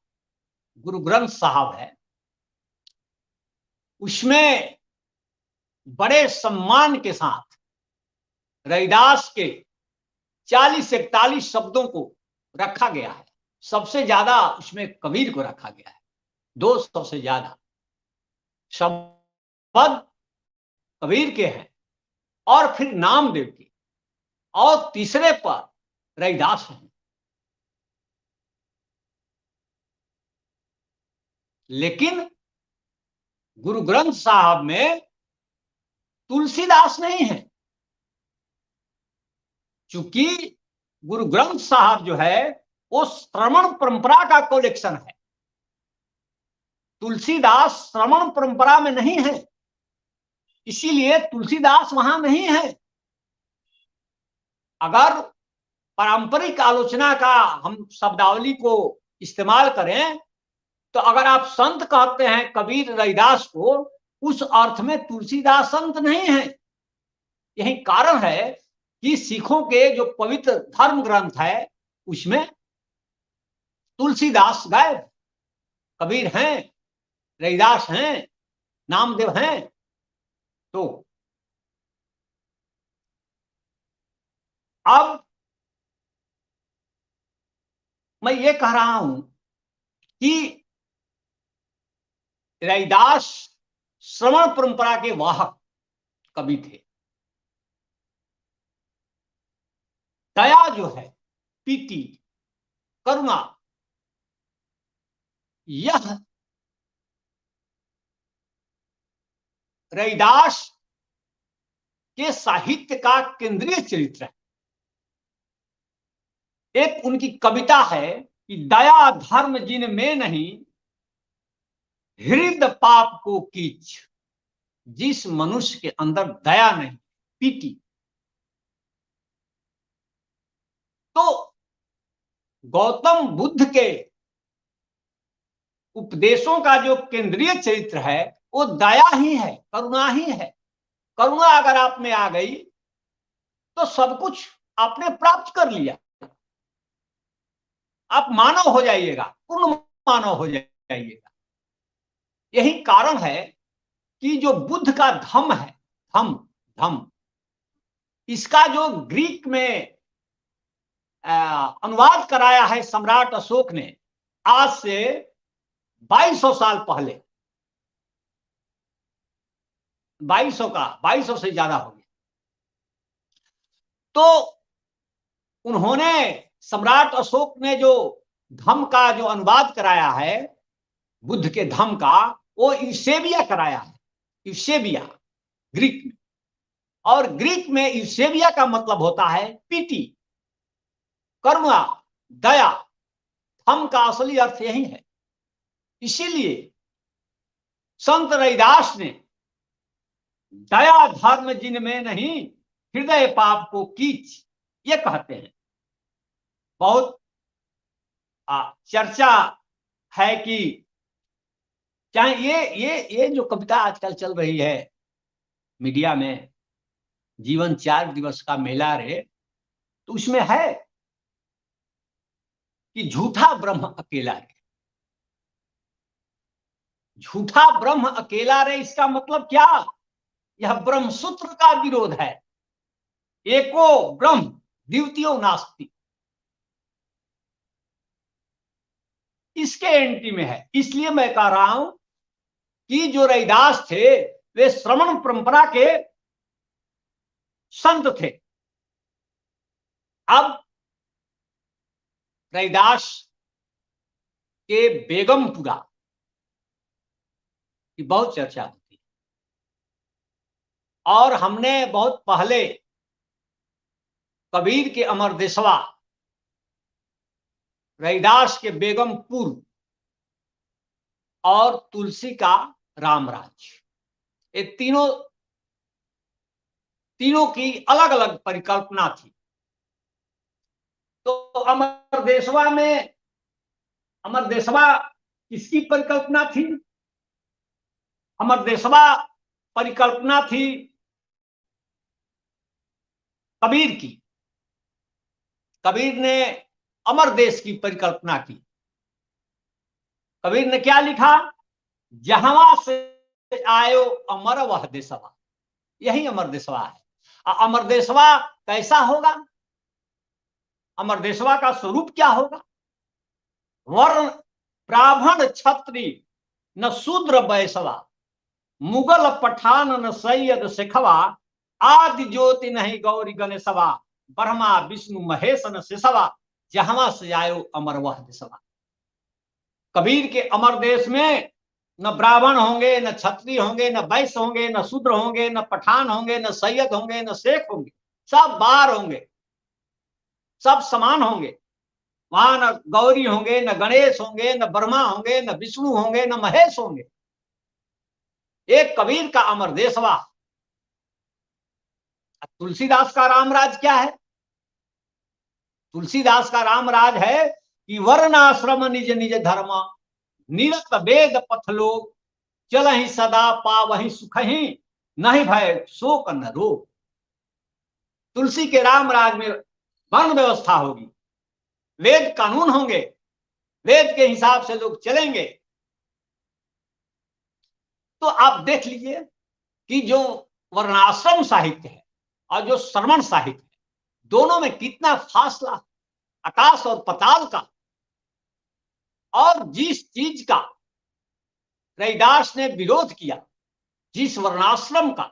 गुरु ग्रंथ साहब है, उसमें बड़े सम्मान के साथ रैदास के 40-41 शब्दों को रखा गया है। सबसे ज्यादा उसमें कबीर को रखा गया है, 200 से ज्यादा शब्द कबीर के हैं, और फिर नामदेव के, और तीसरे पर रैदास हैं। लेकिन गुरु ग्रंथ साहब में तुलसीदास नहीं है, चूंकि गुरु ग्रंथ साहब जो है वो श्रवण परंपरा का कलेक्शन है, तुलसीदास श्रवण परंपरा में नहीं है, इसीलिए तुलसीदास वहां नहीं है। अगर पारंपरिक आलोचना का हम शब्दावली को इस्तेमाल करें तो अगर आप संत कहते हैं कबीर रैदास को, उस अर्थ में तुलसीदास संत नहीं है। यही कारण है कि सिखों के जो पवित्र धर्म ग्रंथ है उसमें तुलसीदास गायब, कबीर हैं, रैदास हैं, नामदेव हैं। तो अब मैं ये कह रहा हूं कि रैदास श्रवण परंपरा के वाहक कवि थे। दया जो है, पीति, करुणा, यह रैदास के साहित्य का केंद्रीय चरित्र है। एक उनकी कविता है कि दया धर्म जिन में नहीं, हृदय पाप को कीच। जिस मनुष्य के अंदर दया नहीं, पीति, तो गौतम बुद्ध के उपदेशों का जो केंद्रीय चरित्र है वो दया ही है, करुणा ही है। करुणा अगर आप में आ गई तो सब कुछ आपने प्राप्त कर लिया, आप मानव हो जाइएगा, पूर्ण मानव हो जाइएगा। यही कारण है कि जो बुद्ध का धम्म है, धम्म धम्म, इसका जो ग्रीक में अनुवाद कराया है सम्राट अशोक ने, आज से 2200 साल पहले, 2200 से ज्यादा हो गया। तो उन्होंने, सम्राट अशोक ने जो धम्म का जो अनुवाद कराया है, बुद्ध के धम्म का, वो यूसेबिया कराया है, यूसेबिया ग्रीक में। और ग्रीक में यूसेबिया का मतलब होता है पीति, करुणा, दया। धम्म का असली अर्थ यही है। इसीलिए संत रविदास ने दया धर्म जिनमें नहीं, हृदय पाप को कीच, ये कहते हैं। बहुत चर्चा है कि चाहे ये जो कविता आजकल चल रही है मीडिया में, जीवन 4 दिवस का मेला रे, तो उसमें है कि झूठा ब्रह्म अकेला रे। झूठा ब्रह्म अकेला रे, इसका मतलब क्या? यह ब्रह्म सूत्र का विरोध है। एको ब्रह्म द्वितीयो नास्ति, इसके एंटी में है। इसलिए मैं कह रहा हूं कि जो रविदास थे वे श्रमण परंपरा के संत थे। अब रविदास के बेगमपुरा की बहुत चर्चा होती है, और हमने बहुत पहले कबीर के अमरदेशवा, रविदास के बेगमपुर और तुलसी का रामराज, ये तीनों की अलग अलग परिकल्पना थी। तो अमरदेशवा किसकी परिकल्पना थी? अमरदेशवा परिकल्पना थी कबीर की। कबीर ने अमर देश की परिकल्पना की। कबीर ने क्या लिखा? जहां से आयो अमर वह देशवा, यही अमर देशवा है। अमर देशवा कैसा होगा? अमर देशवा का स्वरूप क्या होगा? वर्ण ब्राह्मण क्षत्रिय न शूद्र वैश्वा, मुगल पठान न सैयद सिखवा, आदि ज्योति नहीं गौरी गणेशवा, ब्रह्मा विष्णु महेश न शिशवा, जहां से आयो अमर वह देशवा। कबीर के अमर देश में न ब्राह्मण होंगे, न क्षत्रिय होंगे, न वैश्य होंगे, न शूद्र होंगे, न पठान होंगे, न सैयद होंगे, न शेख होंगे, सब बार होंगे, सब समान होंगे। वहां न गौरी होंगे, न गणेश होंगे, न ब्रह्मा होंगे, न विष्णु होंगे, न महेश होंगे। एक कबीर का अमर देशवा। तुलसीदास का रामराज क्या है? तुलसीदास का रामराज है कि वर्णाश्रम निज निज धर्म, निरत वेद पथ लोग, चल ही सदा पावहि सुख ही, नहीं भय शोक न रोग। तुलसी के रामराज में वर्ण व्यवस्था होगी, वेद कानून होंगे, वेद के हिसाब से लोग चलेंगे। तो आप देख लीजिए कि जो वर्णाश्रम साहित्य है और जो श्रमण साहित्य है, दोनों में कितना फासला, आकाश और पताल का। और जिस चीज का रविदास ने विरोध किया, जिस वर्णाश्रम का,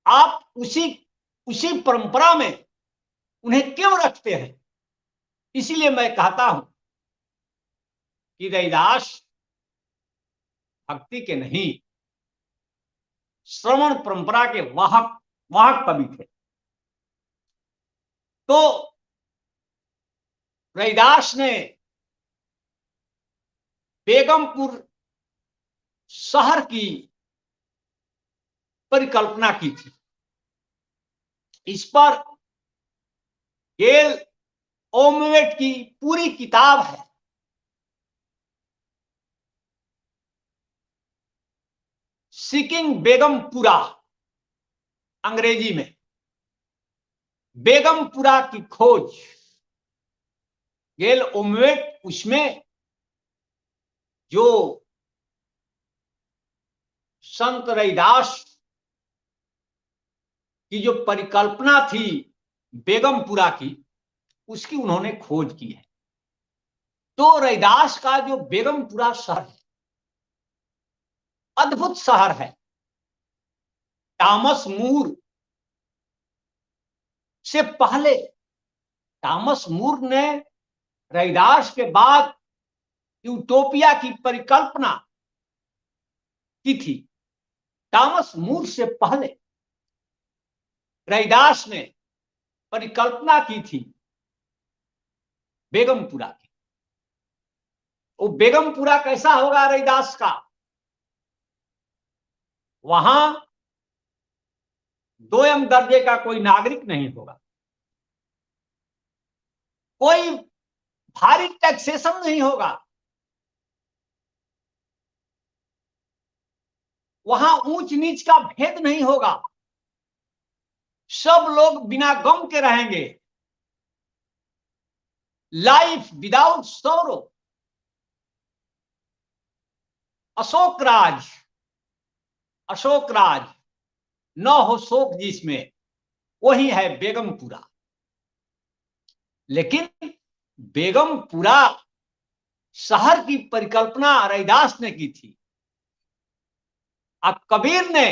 आप उसी परंपरा में उन्हें क्यों रखते हैं? इसीलिए मैं कहता हूं कि रविदास भक्ति के नहीं, श्रवण परंपरा के वाहक कवि थे। तो रविदास ने बेगमपुर शहर की परिकल्पना की थी। इस पर गेल ओमवेट की पूरी किताब है। सीकिंग बेगमपुरा अंग्रेजी में, बेगमपुरा की खोज गेल ओमवेट, उसमें जो संत रैदास की जो परिकल्पना थी बेगमपुरा की, उसकी उन्होंने खोज की है। तो रैदास का जो बेगमपुरा शहर है, अद्भुत शहर है। टॉमस मूर से पहले, टॉमस मूर ने रैदास के बाद यूटोपिया की परिकल्पना की थी। टॉमस मूर से पहले रैदास ने परिकल्पना की थी बेगमपुरा की। वो बेगमपुरा कैसा होगा रैदास का? वहां दोयम दर्जे का कोई नागरिक नहीं होगा, कोई भारी टैक्सेशन नहीं होगा, वहां ऊंच नीच का भेद नहीं होगा, सब लोग बिना गम के रहेंगे। लाइफ विदाउट सोरो। अशोक राज, अशोक राज, न हो शोक जिसमें, वही है बेगमपुरा। लेकिन बेगमपुरा शहर की परिकल्पना रैदास ने की थी। अब कबीर ने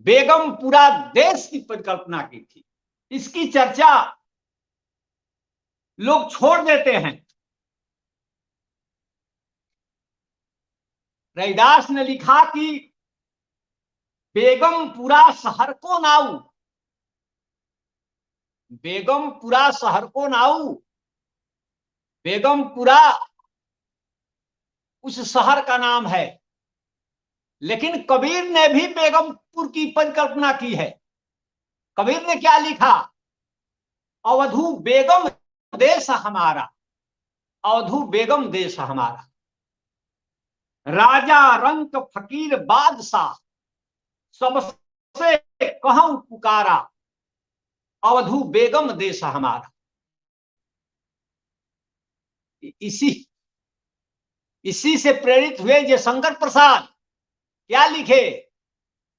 बेगमपुरा देश की परिकल्पना की थी। इसकी चर्चा लोग छोड़ देते हैं। रैदास ने लिखा कि बेगमपुरा शहर को नाऊ, बेगमपुरा शहर को नाऊ, बेगमपुरा उस शहर का नाम है। लेकिन कबीर ने भी बेगमपुर की परिकल्पना की है। कबीर ने क्या लिखा? अवधू बेगम देश हमारा, अवधू बेगम देश हमारा, राजा रंक फकीर बादशाह, सबसे कहूं पुकारा, अवधू बेगम देश हमारा। इसी से प्रेरित हुए जयशंकर प्रसाद क्या लिखे?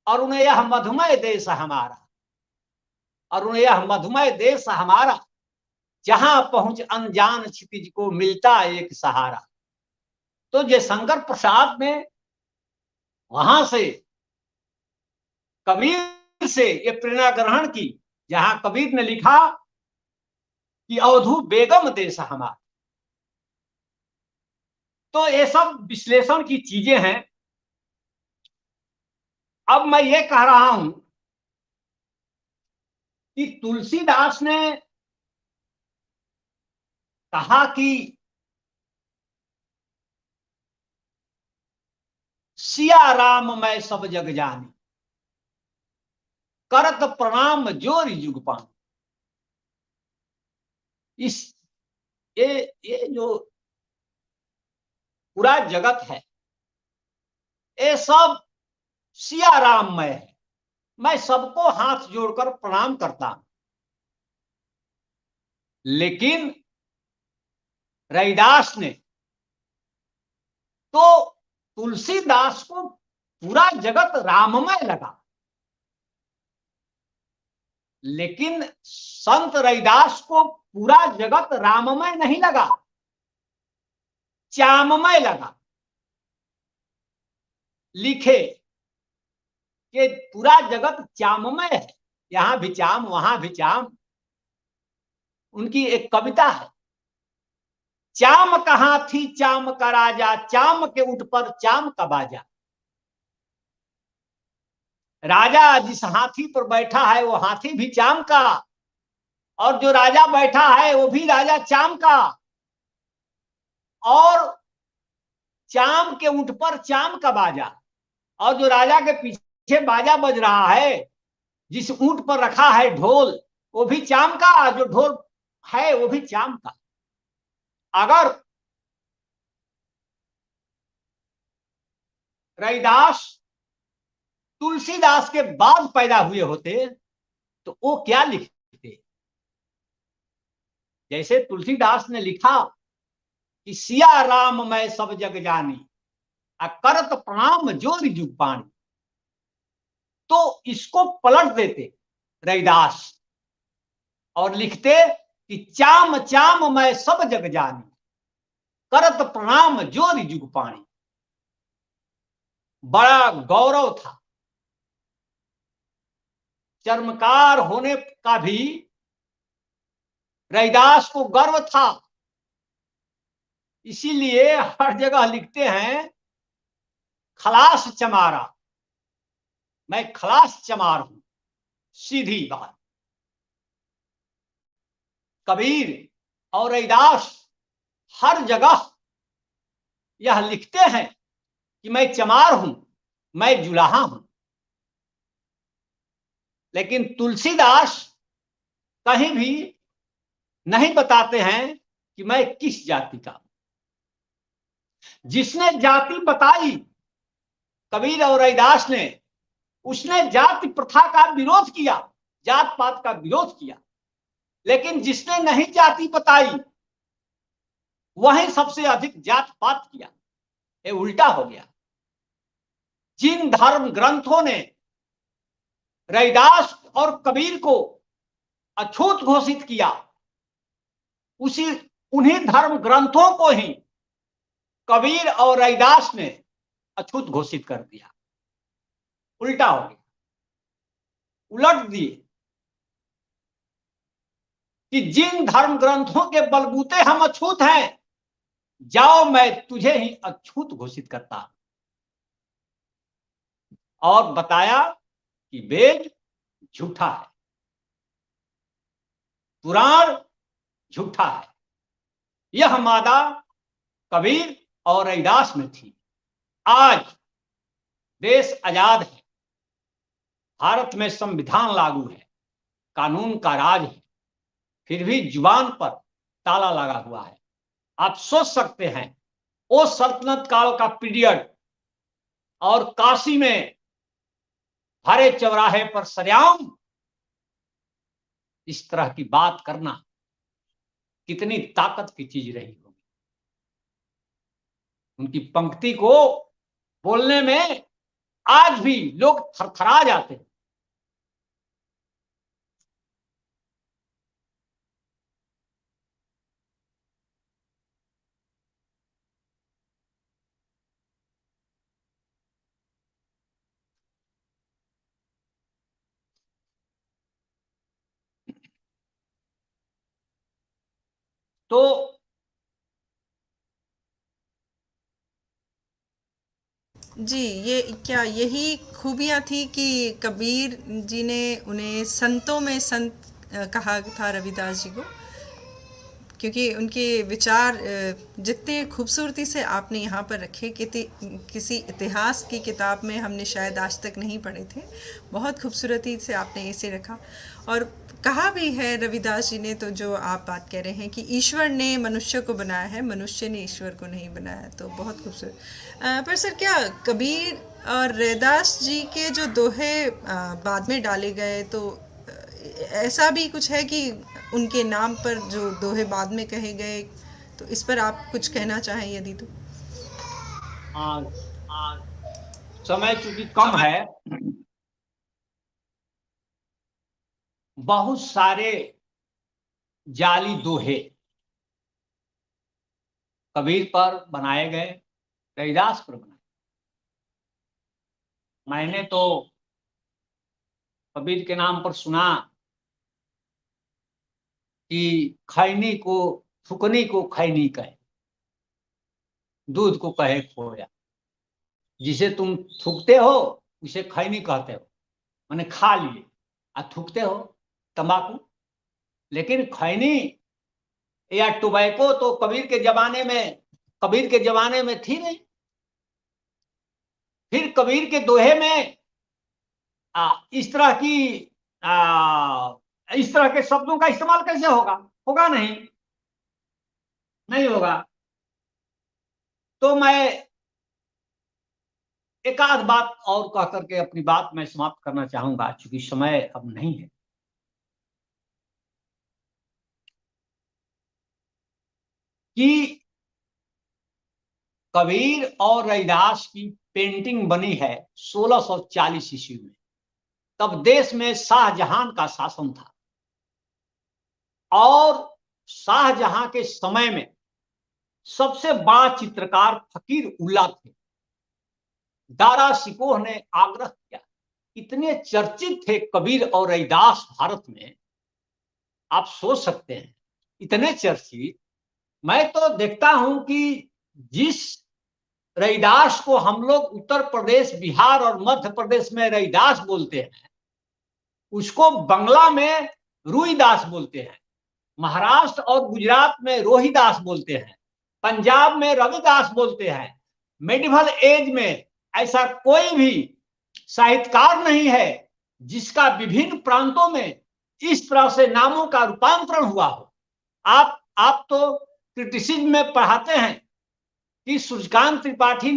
अरुण यह मधुमय देश हमारा, अरुण यह मधुमय देश हमारा, जहां पहुंच अनजान क्षितिज को मिलता एक सहारा। तो जयशंकर प्रसाद ने वहां से कबीर से ये प्रेरणा ग्रहण की, जहां कबीर ने लिखा कि अवधू बेगम देश हमारा। तो ये सब विश्लेषण की चीजें हैं। अब मैं ये कह रहा हूं कि तुलसीदास ने कहा कि सिया राम मैं सब जग जानी, करत प्रणाम जोर युग पान। इस ये जो पूरा जगत है, ये सब सिया राममय है। मैं सबको हाथ जोड़कर प्रणाम करता हूं। लेकिन रैदास ने तो तुलसीदास को पूरा जगत राममय लगा, लेकिन संत रैदास को पूरा जगत राममय नहीं लगा, चाममय लगा। लिखे कि पूरा जगत चाममय है, यहां भी चाम वहां भी चाम। उनकी एक कविता है, चाम कहां थी चाम का राजा, चाम के उठ पर चाम का बाजा। राजा जिस हाथी पर बैठा है वो हाथी भी चाम का, और जो राजा बैठा है वो भी राजा चाम का, और चाम के ऊंट पर चाम का बाजा। और जो राजा के पीछे बाजा बज रहा है, जिस ऊंट पर रखा है ढोल, वो भी चाम का, जो ढोल है वो भी चाम का। अगर रैदास तुलसीदास के बाद पैदा हुए होते तो वो क्या लिखते, जैसे तुलसीदास ने लिखा कि सिया राम मैं सब जग जानी, करत प्रणाम जोरि जुग पानी, तो इसको पलट देते रविदास और लिखते कि चाम चाम मैं सब जग जानी, करत प्रणाम जोरि जुग पानी। बड़ा गौरव था, चर्मकार होने का भी रविदास को गर्व था, इसीलिए हर जगह लिखते हैं खलास चमारा, मैं खलास चमार हूं। सीधी बात, कबीर और रविदास हर जगह यह लिखते हैं कि मैं चमार हूं, मैं जुलाहा हूं। लेकिन तुलसीदास कहीं भी नहीं बताते हैं कि मैं किस जाति का। जिसने जाति बताई कबीर और रविदास ने, उसने जाति प्रथा का विरोध किया, जात पात का विरोध किया। लेकिन जिसने नहीं जाति बताई वही सबसे अधिक जात पात किया। ये उल्टा हो गया। जिन धर्म ग्रंथों ने रविदास और कबीर को अछूत घोषित किया, उन्हीं धर्म ग्रंथों को ही कबीर और रविदास ने अछूत घोषित कर दिया। उल्टा हो गया, उलट दिए कि जिन धर्म ग्रंथों के बलबूते हम अछूत हैं, जाओ मैं तुझे ही अछूत घोषित करता। और बताया कि वेद झूठा है, पुराण झूठा है। यह मादा कबीर और रविदास में थी। आज देश आजाद है, भारत में संविधान लागू है, कानून का राज है, फिर भी जुबान पर ताला लगा हुआ है। आप सोच सकते हैं वो सल्तनत काल का पीरियड और काशी में हरे चौराहे पर सरेआम इस तरह की बात करना कितनी ताकत की चीज रही होगी। उनकी पंक्ति को बोलने में आज भी लोग थरथरा जाते हैं। तो जी, ये क्या यही खूबियाँ थी कि कबीर जी ने उन्हें संतों में संत कहा था रविदास जी को, क्योंकि उनके विचार जितने खूबसूरती से आपने यहाँ पर रखे, किसी इतिहास की किताब में हमने शायद आज तक नहीं पढ़े थे। बहुत खूबसूरती से आपने इसे रखा और कहा भी है रविदास जी ने, तो जो आप बात कह रहे हैं कि ईश्वर ने मनुष्य को बनाया है, मनुष्य ने ईश्वर को नहीं बनाया, तो बहुत खूबसूरत। पर सर, क्या कबीर और रैदास जी के जो दोहे बाद में डाले गए, तो ऐसा भी कुछ है कि उनके नाम पर जो दोहे बाद में कहे गए, तो इस पर आप कुछ कहना चाहें यदि तो? समय चूंकि कम है, बहुत सारे जाली दोहे कबीर पर बनाए गए, रविदास पर बनाए। मैंने तो कबीर के नाम पर सुना कि खैनी को थुकनी को खैनी कहे, दूध को कहे खोया। जिसे तुम थूकते हो उसे खैनी कहते हो, माने खा लिए, और थूकते हो तंबाकू। लेकिन खैनी या टोबैको तो कबीर के जमाने में थी नहीं। फिर कबीर के दोहे में इस तरह के शब्दों का इस्तेमाल कैसे होगा? होगा नहीं होगा। तो मैं एक आध बात और कह करके अपनी बात मैं समाप्त करना चाहूंगा, चूंकि समय अब नहीं है। कि कबीर और रैदास की पेंटिंग बनी है 1640 ईस्वी में। तब देश में शाहजहां का शासन था और शाहजहां के समय में सबसे बड़ा चित्रकार फकीर उल्ला थे। दारा शिकोह ने आग्रह किया, इतने चर्चित थे कबीर और रैदास भारत में, आप सोच सकते हैं इतने चर्चित। मैं तो देखता हूं कि जिस रैदास को हम लोग उत्तर प्रदेश, बिहार और मध्य प्रदेश में रैदास बोलते हैं, उसको बंगला में रुईदास बोलते हैं, महाराष्ट्र और गुजरात में रोहिदास बोलते हैं, पंजाब में रविदास बोलते हैं। मेडिवल एज में ऐसा कोई भी साहित्यकार नहीं है जिसका विभिन्न प्रांतों में इस तरह से नामों का रूपांतरण हुआ हो। आप तो क्रिटिसिज्म में पढ़ाते हैं कि सूर्यकांत त्रिपाठी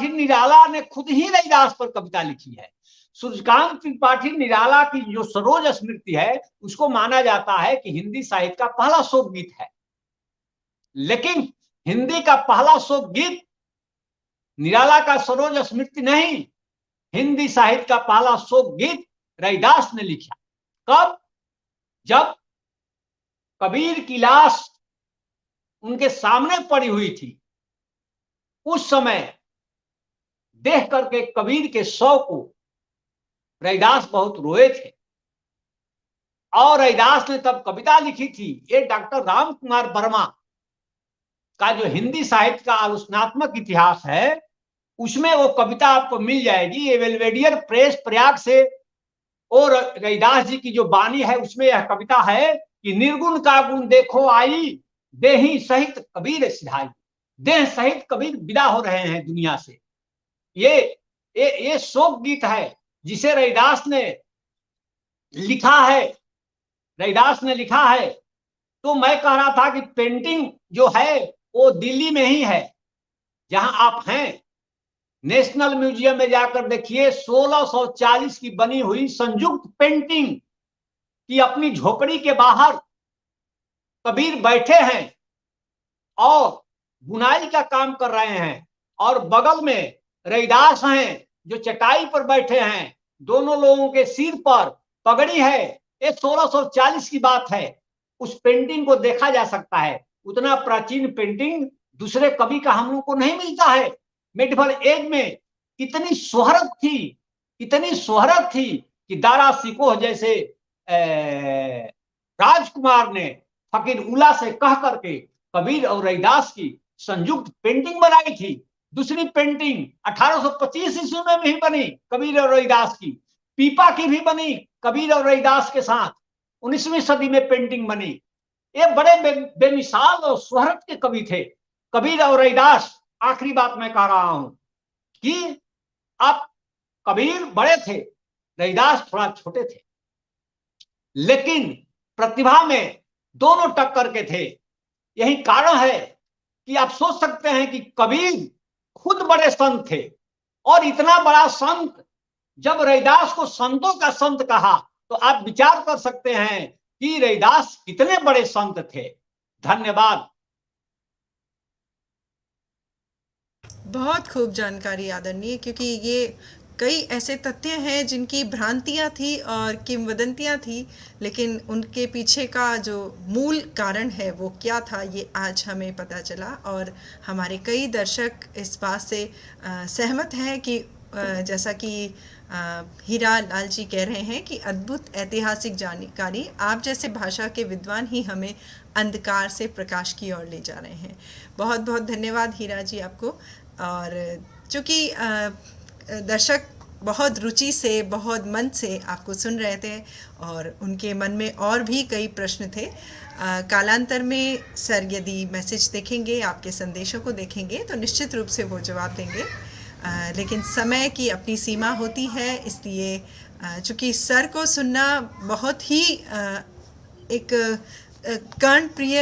निराला ने खुद ही रैदास पर कविता लिखी है। सूर्यकांत त्रिपाठी निराला की जो सरोज स्मृति है उसको माना जाता है कि हिंदी साहित्य का पहला शोक गीत है, लेकिन हिंदी का पहला शोक गीत निराला का सरोज स्मृति नहीं, हिंदी साहित्य का पहला शोक गीत रैदास ने लिखा। कब? जब कबीर की लाश उनके सामने पड़ी हुई थी, उस समय देख करके कबीर के शव को रैदास बहुत रोए थे और रैदास ने तब कविता लिखी थी। ये डॉक्टर राम कुमार वर्मा का जो हिंदी साहित्य का आलोचनात्मक इतिहास है उसमें वो कविता आपको मिल जाएगी। ये बेल्वेडियर प्रेस प्रयाग से और रैदास जी की जो वाणी है उसमें यह कविता है कि निर्गुण का गुण देखो आई, देही सहित कबीर सिधाई। देह सहित कबीर विदा हो रहे हैं दुनिया से। ये शोक गीत है जिसे रैदास ने लिखा है। तो मैं कह रहा था कि पेंटिंग जो है वो दिल्ली में ही है जहां आप हैं। नेशनल म्यूजियम में जाकर देखिए, 1640 की बनी हुई संयुक्त पेंटिंग की अपनी झोपड़ी के बाहर कबीर बैठे हैं और बुनाई का काम कर रहे हैं और बगल में रैदास हैं जो चटाई पर बैठे हैं। दोनों लोगों के सिर पर पगड़ी है। ये 1640 की बात है। उस पेंटिंग को देखा जा सकता है। उतना प्राचीन पेंटिंग दूसरे कवि का हम लोग को नहीं मिलता है। मेडिवल एज में कितनी शोहरत थी कि दारा शिकोह जैसे राजकुमार ने फकीर उल्ला से कह करके कबीर और रैदास की संयुक्त पेंटिंग बनाई थी। दूसरी पेंटिंग 1825 ईस्वी में भी बनी कबीर और रैदास की। पीपा की भी बनी कबीर और रैदास के साथ, 19वीं सदी में पेंटिंग बनी। ये बड़े बेमिसाल और शोहरत के कवि थे कबीर और रैदास। आखिरी बात मैं कह रहा हूं कि आप कबीर बड़े थे, रैदास थोड़ा छोटे थे, लेकिन प्रतिभा में दोनों टक्कर के थे। यही कारण है कि आप सोच सकते हैं कि कबीर खुद बड़े संत थे और इतना बड़ा संत जब रैदास को संतों का संत कहा तो आप विचार कर सकते हैं कि रैदास कितने बड़े संत थे। धन्यवाद। बहुत खूब जानकारी आदरणीय, क्योंकि ये कई ऐसे तथ्य हैं जिनकी भ्रांतियां थी और किंवदंतियां थी, लेकिन उनके पीछे का जो मूल कारण है वो क्या था ये आज हमें पता चला। और हमारे कई दर्शक इस बात से सहमत हैं कि जैसा कि हीरा लाल जी कह रहे हैं कि अद्भुत ऐतिहासिक जानकारी, आप जैसे भाषा के विद्वान ही हमें अंधकार से प्रकाश की ओर ले जा रहे हैं। बहुत बहुत धन्यवाद हीरा जी आपको। और चूँकि दर्शक बहुत रुचि से, बहुत मन से आपको सुन रहे थे और उनके मन में और भी कई प्रश्न थे। कालांतर में सर यदि मैसेज देखेंगे, आपके संदेशों को देखेंगे तो निश्चित रूप से वो जवाब देंगे, लेकिन समय की अपनी सीमा होती है। इसलिए चूँकि सर को सुनना बहुत ही एक कर्णप्रिय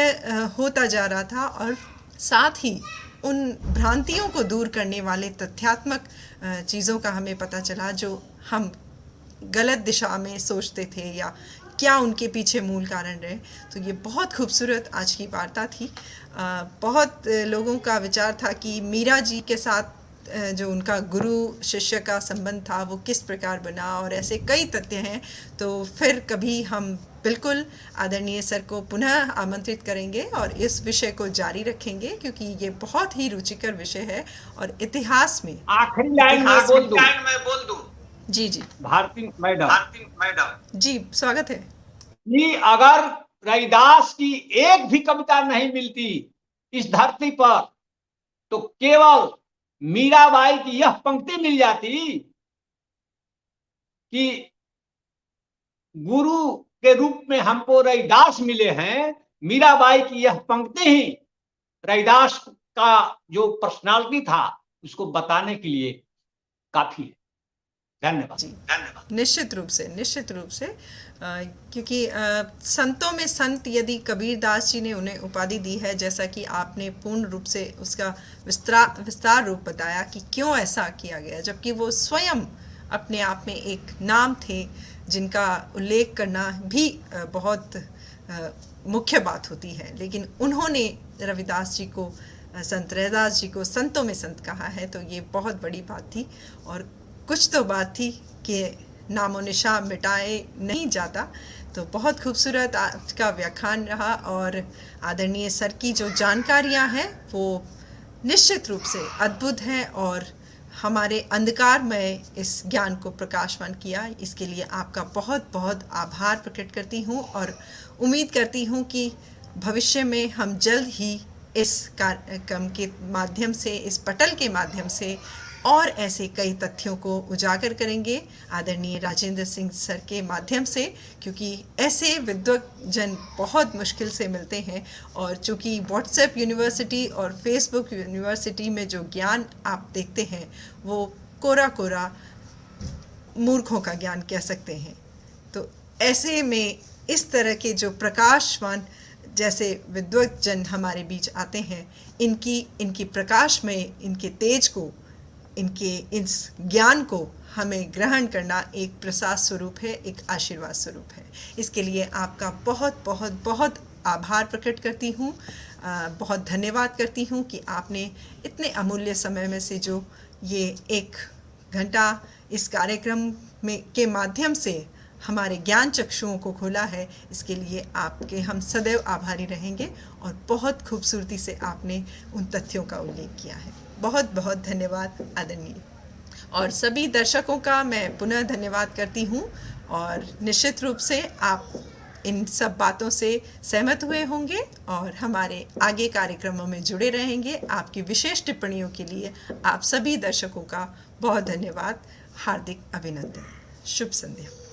होता जा रहा था और साथ ही उन भ्रांतियों को दूर करने वाले तथ्यात्मक चीज़ों का हमें पता चला जो हम गलत दिशा में सोचते थे या क्या उनके पीछे मूल कारण रहे। तो ये बहुत खूबसूरत आज की वार्ता थी। बहुत लोगों का विचार था कि मीरा जी के साथ जो उनका गुरु शिष्य का संबंध था वो किस प्रकार बना, और ऐसे कई तथ्य हैं। तो फिर कभी हम बिल्कुल आदरणीय सर को पुनः आमंत्रित करेंगे और इस विषय को जारी रखेंगे, क्योंकि ये बहुत ही रुचिकर विषय है और इतिहास में आखिरी लाइन में बोल दूं जी जी भारती मैडम जी, स्वागत है। कि अगर रविदास की एक भी कविता नहीं मिलती इस धरती पर, तो केवल मीराबाई की यह पंक्ति मिल जाती कि गुरु के रूप में हमको रविदास मिले हैं। मीराबाई की यह पंक्ति ही रविदास का जो पर्सनालिटी था उसको बताने के लिए काफी है। धन्यवाद जी, धन्यवाद। निश्चित रूप से क्योंकि संतों में संत यदि कबीरदास जी ने उन्हें उपाधि दी है, जैसा कि आपने पूर्ण रूप से उसका विस्तार रूप बताया कि क्यों ऐसा किया गया, जबकि वो स्वयं अपने आप में एक नाम थे जिनका उल्लेख करना भी बहुत मुख्य बात होती है। लेकिन उन्होंने रविदास जी को, संत रैदास जी को संतों में संत कहा है, तो ये बहुत बड़ी बात थी। और कुछ तो बात थी कि नामो निशान मिटाए नहीं जाता। तो बहुत खूबसूरत आज का व्याख्यान रहा, और आदरणीय सर की जो जानकारियां हैं वो निश्चित रूप से अद्भुत हैं और हमारे अंधकार में इस ज्ञान को प्रकाशमान किया। इसके लिए आपका बहुत बहुत आभार प्रकट करती हूँ और उम्मीद करती हूँ कि भविष्य में हम जल्द ही इस कार्यक्रम के माध्यम से, इस पटल के माध्यम से और ऐसे कई तथ्यों को उजागर करेंगे आदरणीय राजेंद्र सिंह सर के माध्यम से, क्योंकि ऐसे विद्वजन बहुत मुश्किल से मिलते हैं। और चूँकि व्हाट्सएप यूनिवर्सिटी और फेसबुक यूनिवर्सिटी में जो ज्ञान आप देखते हैं वो कोरा मूर्खों का ज्ञान कह सकते हैं। तो ऐसे में इस तरह के जो प्रकाशवान जैसे विद्वजन हमारे बीच आते हैं, इनकी प्रकाश में, इनके तेज को, इनके इस ज्ञान को हमें ग्रहण करना एक प्रसाद स्वरूप है, एक आशीर्वाद स्वरूप है। इसके लिए आपका बहुत बहुत बहुत आभार प्रकट करती हूँ, बहुत धन्यवाद करती हूँ कि आपने इतने अमूल्य समय में से जो ये 1 घंटा इस कार्यक्रम में के माध्यम से हमारे ज्ञान चक्षुओं को खोला है। इसके लिए आपके हम सदैव आभारी रहेंगे, और बहुत खूबसूरती से आपने उन तथ्यों का उल्लेख किया है। बहुत बहुत धन्यवाद आदरणीय। और सभी दर्शकों का मैं पुनः धन्यवाद करती हूँ, और निश्चित रूप से आप इन सब बातों से सहमत हुए होंगे और हमारे आगे कार्यक्रमों में जुड़े रहेंगे। आपकी विशेष टिप्पणियों के लिए आप सभी दर्शकों का बहुत धन्यवाद, हार्दिक अभिनंदन। शुभ संध्या।